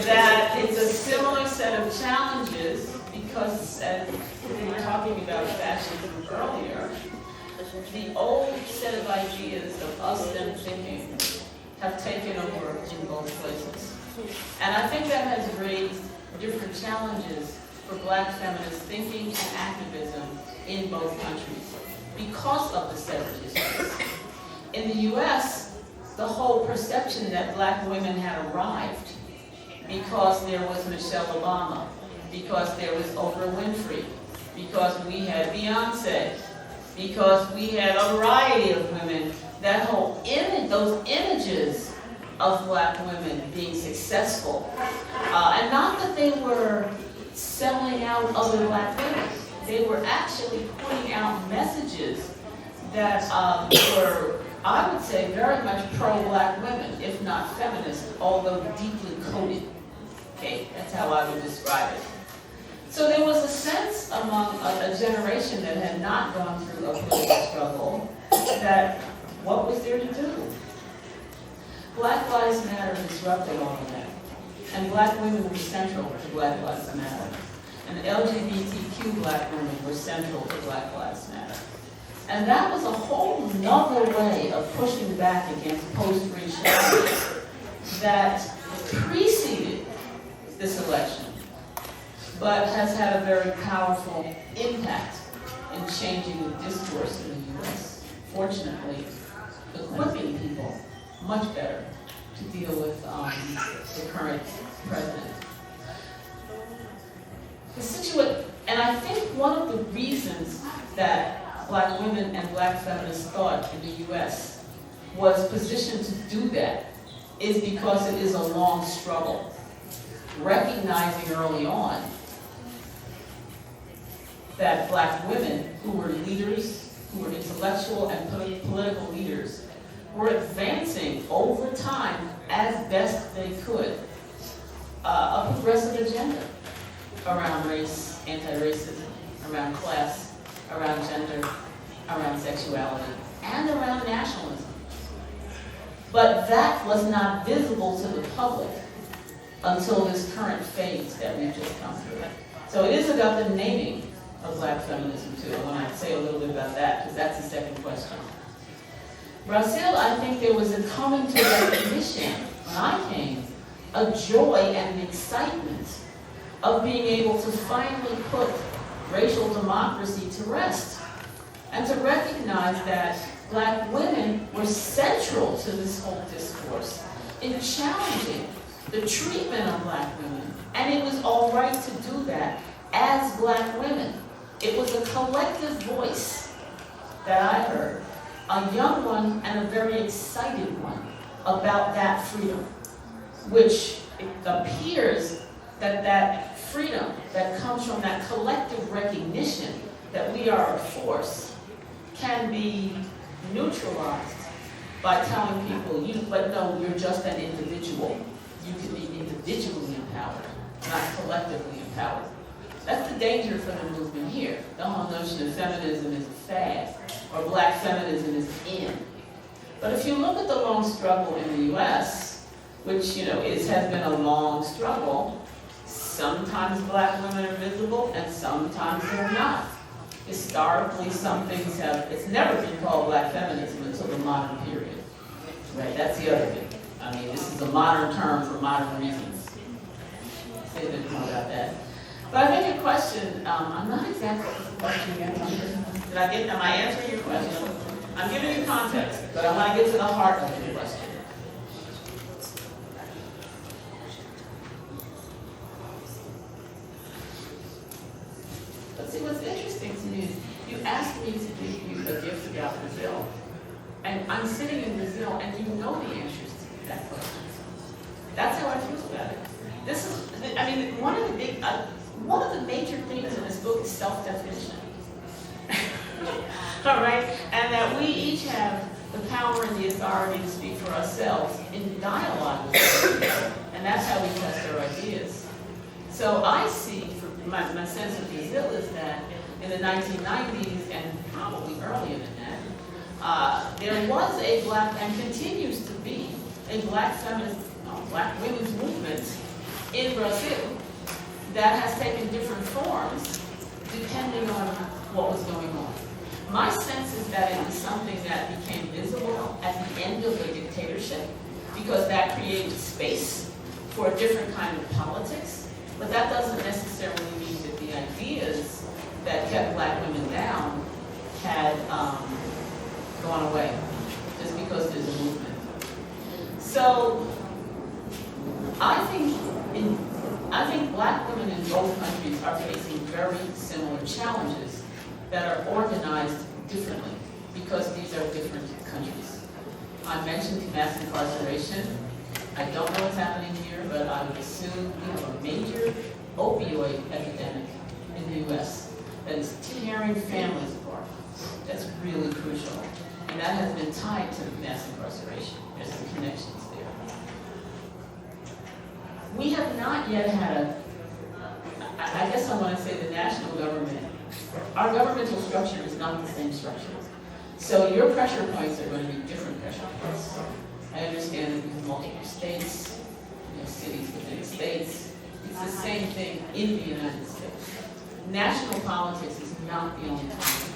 that it's a similar set of challenges because, as we were talking about fascism earlier, the old set of ideas of us them thinking have taken over in both places. And I think that has raised different challenges for Black feminist thinking and activism in both countries because of the set of issues. In the US, the whole perception that Black women had arrived because there was Michelle Obama, because there was Oprah Winfrey, because we had Beyonce, because we had a variety of women, that whole image, those images of Black women being successful. And not that they were selling out other Black women. They were actually putting out messages that were, I would say, very much pro-Black women, if not feminist, although deeply coded. Okay, that's how I would describe it. So there was a sense among a generation that had not gone through a political struggle that what was there to do? Black Lives Matter disrupted all of that. And Black women were central to Black Lives Matter. And LGBTQ Black women were central to Black Lives Matter. And that was a whole nother way of pushing back against post-raciality that preceded this election, but has had a very powerful impact in changing the discourse in the U.S. Fortunately, equipping people much better to deal with the current president. And I think one of the reasons that Black women and Black feminist thought in the U.S. was positioned to do that is because it is a long struggle. Recognizing early on that Black women who were leaders, who were intellectual and political leaders, were advancing over time as best they could a progressive agenda around race, anti-racism, around class, around gender, around sexuality, and around nationalism. But that was not visible to the public until this current phase that we've just come through. So it is about the naming of Black feminism too. I want to say a little bit about that because that's the second question. Brazil, I think there was a coming to recognition when I came, a joy and an excitement of being able to finally put racial democracy to rest and to recognize that Black women were central to this whole discourse in challenging the treatment of Black women. And it was all right to do that as Black women. It was a collective voice that I heard, a young one and a very excited one about that freedom, which it appears that that freedom that comes from that collective recognition that we are a force can be neutralized by telling people, but no, you're just an individual. You can be individually empowered, not collectively empowered. That's the danger for the movement here. The whole notion of feminism is a fad, or Black feminism is in. But if you look at the long struggle in the US, which has been a long struggle, sometimes Black women are visible and sometimes they're not. Historically, some things it's never been called Black feminism until the modern period. Right, that's the other thing. I mean, this is a modern term for modern reasons. I'll say a bit more about that. But I think your question, I'm not exactly question again. Am I answering your question? I'm giving you context, but I want to get to the heart of your question. But see, what's interesting to me is you asked me to give you a gift about Brazil. And I'm sitting in Brazil, and you know the answers to that question. That's how I feel about it. This is, one of the major themes in this book is self-definition. All right? And that we each have the power and the authority to speak for ourselves in dialogue with others. And that's how we test our ideas. So I see, my sense of Brazil is that in the 1990s and probably earlier than that, there was a black, and continues to be, a black feminist, black women's movement in Brazil that has taken different forms depending on what was going on. My sense is that it was something that became visible at the end of the dictatorship because that created space for a different kind of politics, but that doesn't necessarily mean that the ideas that kept black women down had gone away just because there's a movement. So I think black women in both countries are facing very similar challenges that are organized differently because these are different countries. I mentioned mass incarceration. I don't know what's happening here, but I would assume we have a major opioid epidemic in the U.S. that is tearing families apart. That's really crucial. And that has been tied to mass incarceration. There's some connections there. We have not yet had I guess I want to say the national government, our governmental structure is not the same structure. So your pressure points are going to be different pressure points. I understand that we have multiple states, we have cities within states. It's the same thing in the United States. National politics is not the only time.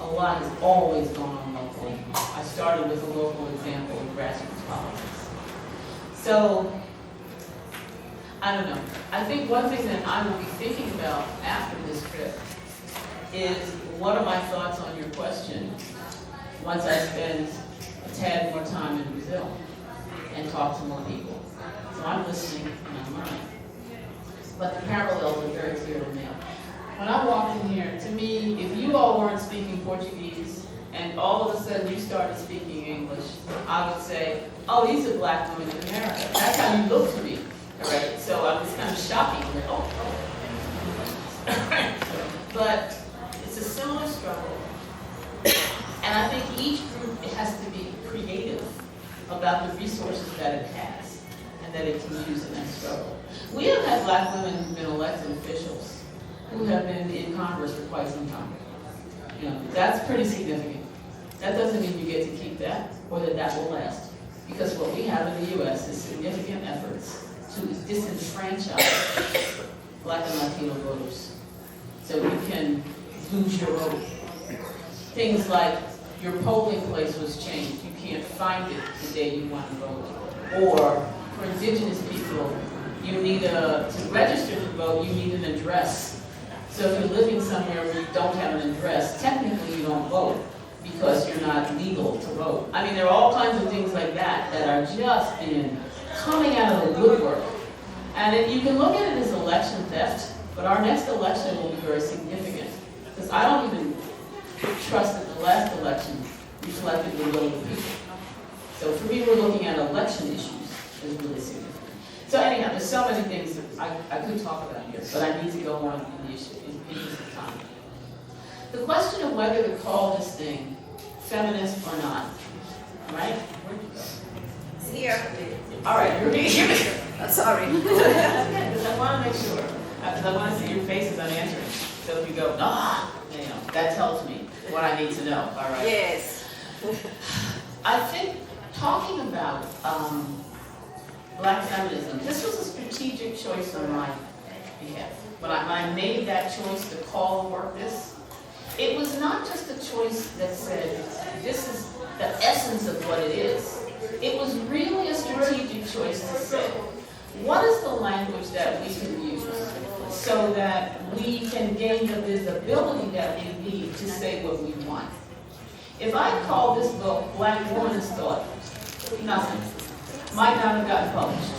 A lot has always gone on locally. I started with a local example of grassroots politics. So, I don't know. I think one thing that I will be thinking about after this trip is what are my thoughts on your question once I spend a tad more time in Brazil and talk to more people. So I'm listening and I'm learning. But the parallels are very clear to me. When I walked in here, to me, if you all weren't speaking Portuguese and all of a sudden you started speaking English, I would say, oh, these are black women in America. That's how you look to me. Right? So I was kind of shocking. Like, oh. But it's a similar struggle. And I think each group has to be creative about the resources that it has and that it can use in that struggle. We have had black women who've been elected officials who have been in Congress for quite some time. You know, that's pretty significant. That doesn't mean you get to keep that or that that will last. Because what we have in the U.S. is significant efforts to disenfranchise black and Latino voters. So you can lose your vote. Things like your polling place was changed. You can't find it the day you want to vote. Or for indigenous people, you need to register to vote, you need an address. So if you're living somewhere where you don't have an address, technically you don't vote because you're not legal to vote. I mean, there are all kinds of things like that that are just coming out of the woodwork. And if you can look at it as election theft, but our next election will be very significant. Because I don't even trust that the last election reflected the will of the people. So for me, we're looking at election issues as really significant. So anyhow, there's so many things that I could talk about here, but I need to go on in the issue in the interest of time. The question of whether to call this thing feminist or not, right? Where'd you go? It's here. All right, you're here. Sorry. Because I want to make sure, because I want to see your faces on answering. So if you go, you know, that tells me what I need to know. All right. Yes. I think talking about black feminism, this was a strategic choice on my behalf. When I made that choice to call the work this, it was not just a choice that said, this is the essence of what it is. It was really a strategic choice to say, what is the language that we can use so that we can gain the visibility that we need to say what we want? If I call this book Black Woman's Thought, nothing. Might not have gotten published.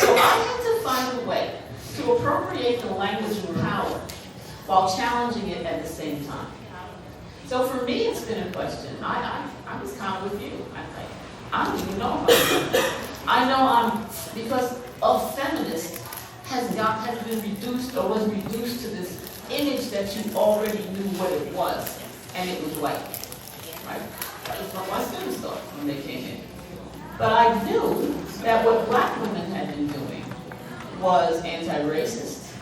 So I had to find a way to appropriate the language of power while challenging it at the same time. So for me, it's been a question. I was kind of with you. I don't even know about it. I know because a feminist has been reduced or was reduced to this image that you already knew what it was, and it was white, right? That was what my students thought when they came in. But I knew that what black women had been doing was anti-racist,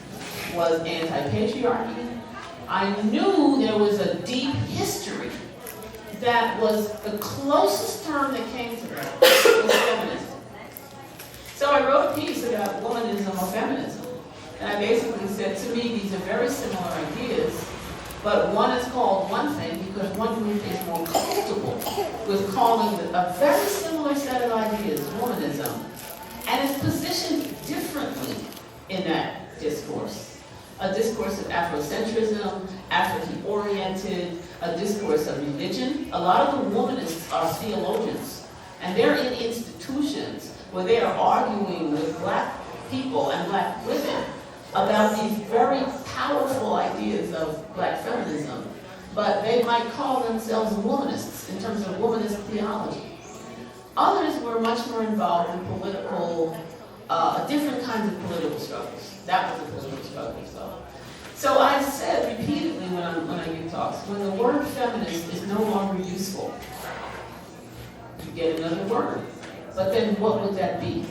was anti-patriarchy. I knew there was a deep history that was the closest term that came to that was feminism. So I wrote a piece about womanism or feminism. And I basically said, to me, these are very similar ideas, but one is called one thing because one group is more comfortable with calling a very similar set of ideas womanism, and it's positioned differently in that discourse. A discourse of Afrocentrism, African-oriented, a discourse of religion. A lot of the womanists are theologians, and they're in institutions where they are arguing with black people and black women about these very powerful ideas of black feminism, but they might call themselves womanists in terms of womanist theology. Others were much more involved in political, different kinds of political struggles. That was a political struggle. So I said repeatedly when I give talks, when the word feminist is no longer useful, you get another word. But then what would that be?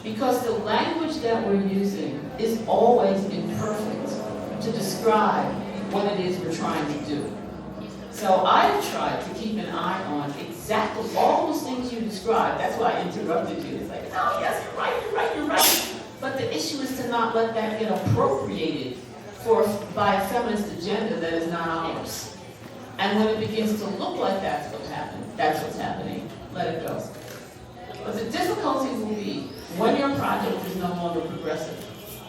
Because the language that we're using is always imperfect to describe what it is we're trying to do. So I've tried to keep an eye on exactly all those things you described. That's why I interrupted you. It's like, oh yes, you're right. But the issue is to not let that get appropriated by a feminist agenda that is not ours. And when it begins to look like that's what's happening, let it go. But the difficulty will be when your project is no longer progressive,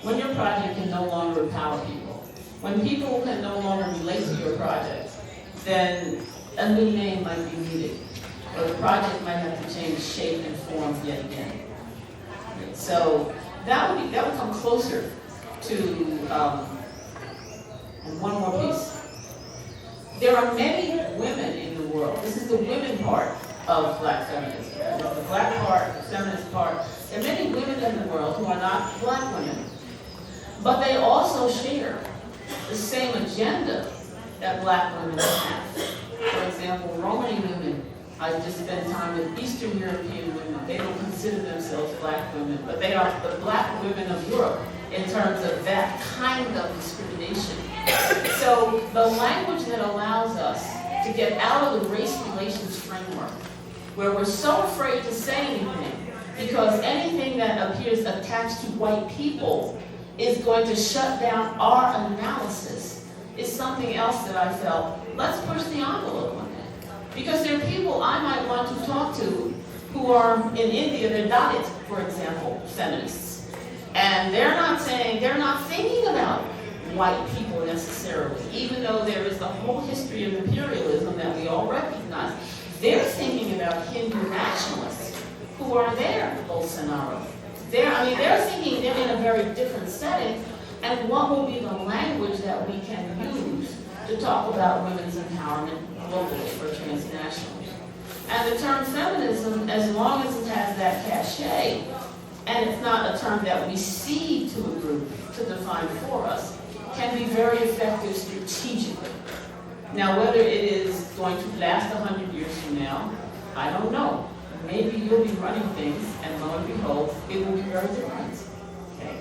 when your project can no longer empower people, when people can no longer relate to your project, then a new name might be needed, or the project might have to change shape and form yet again. So that would come closer to, and one more piece. There are many women in the world. This is the women part of black feminism. The black part, the feminist part. There are many women in the world who are not black women. But they also share the same agenda that black women have. For example, Romani women, I just spent time with Eastern European women. They don't consider themselves black women, but they are the black women of Europe in terms of that kind of discrimination. So the language that allows us to get out of the race relations framework, where we're so afraid to say anything, because anything that appears attached to white people is going to shut down our analysis, is something else that I felt, let's push the envelope on that. Because there are people I might want to talk to who are in India, they're Dalit, for example, feminists. And they're not thinking about white people necessarily, even though there is the whole history of imperialism that we all recognize. They're thinking about Hindu nationalists who are there, Bolsonaro. They're thinking they're in a very different setting, and what will be the language that we can use to talk about women's empowerment globally or transnationally. And the term feminism, as long as it has that cachet, and it's not a term that we cede to a group to define for us, can be very effective strategically. Now, whether it is going to last 100 years from now, I don't know. Maybe you'll be running things, and lo and behold, it will be very different. Okay?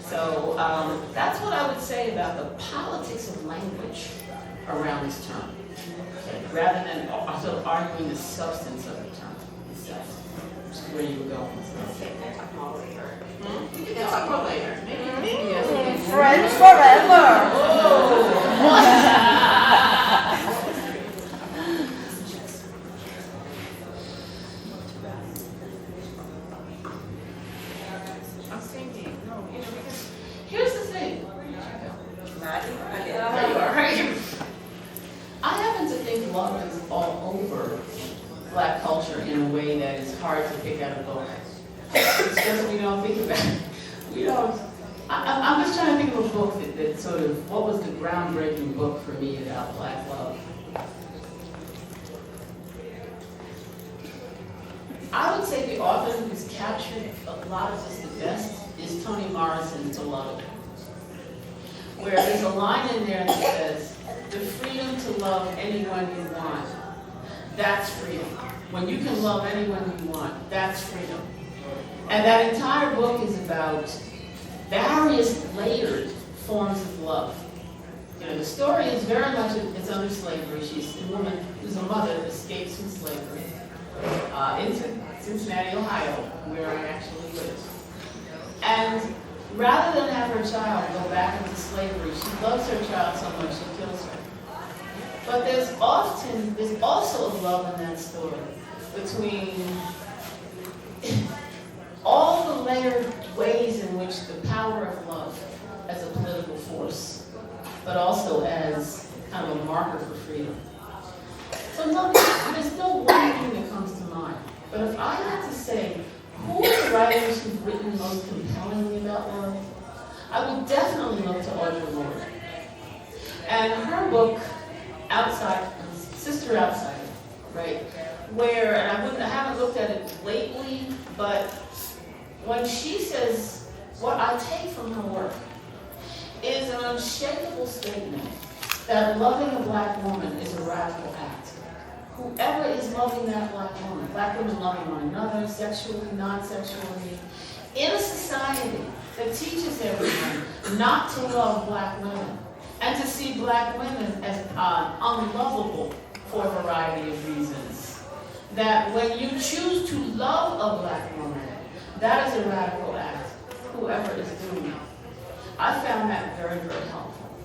So that's what I would say about the politics of language around this term, okay? Rather than sort of arguing the substance of the term itself, which is where you were going. We'll talk more later. We can talk more later. Maybe yes. Friends forever. Oh. Here's the thing. I happen to think love is all over black culture in a way that is hard to pick out a book. It's just we don't think about it. We don't. I'm just trying to think of a book that sort of, what was the groundbreaking book for me about black love? I would say the author who's captured a lot of this the best is Toni Morrison's Beloved, where there's a line in there that says, the freedom to love anyone you want that's freedom. When you can love anyone you want, that's freedom. And that entire book is about various layered forms of love. You know, the story is very much, it's under slavery. She's a woman who's a mother that escapes from slavery into Cincinnati, Ohio, where I actually live. And rather than have her child go back into slavery, she loves her child so much she kills her. But there's also a love in that story between all the layered ways in which the power of love as a political force, but also as kind of a marker for freedom. So look, there's no one thing that comes to mind. But if I had to say, who are the writers who've written most compellingly about love? I would definitely look to Audre Lorde. And her book, Outside, Sister Outsider, right? Where, and I haven't looked at it lately, but when she says, what I take from her work is an unshakable statement that loving a black woman is a radical act. Whoever is loving that black women loving one another, sexually, non-sexually, in a society that teaches everyone not to love black women and to see black women as unlovable for a variety of reasons. That when you choose to love a black woman, that is a radical act, whoever is doing it. I found that very, very helpful.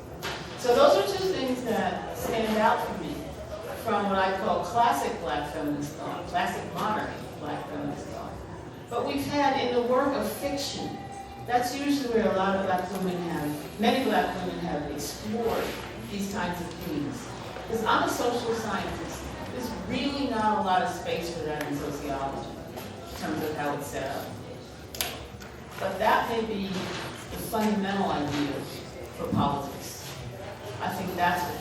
So those are two things that stand out for me from what I call classic black feminist thought, classic modern black feminist thought. But we've had in the work of fiction, that's usually where a lot of many black women have explored these kinds of themes. Because I'm a social scientist, there's really not a lot of space for that in sociology, in terms of how it's set up. But that may be the fundamental idea for politics. I think that's what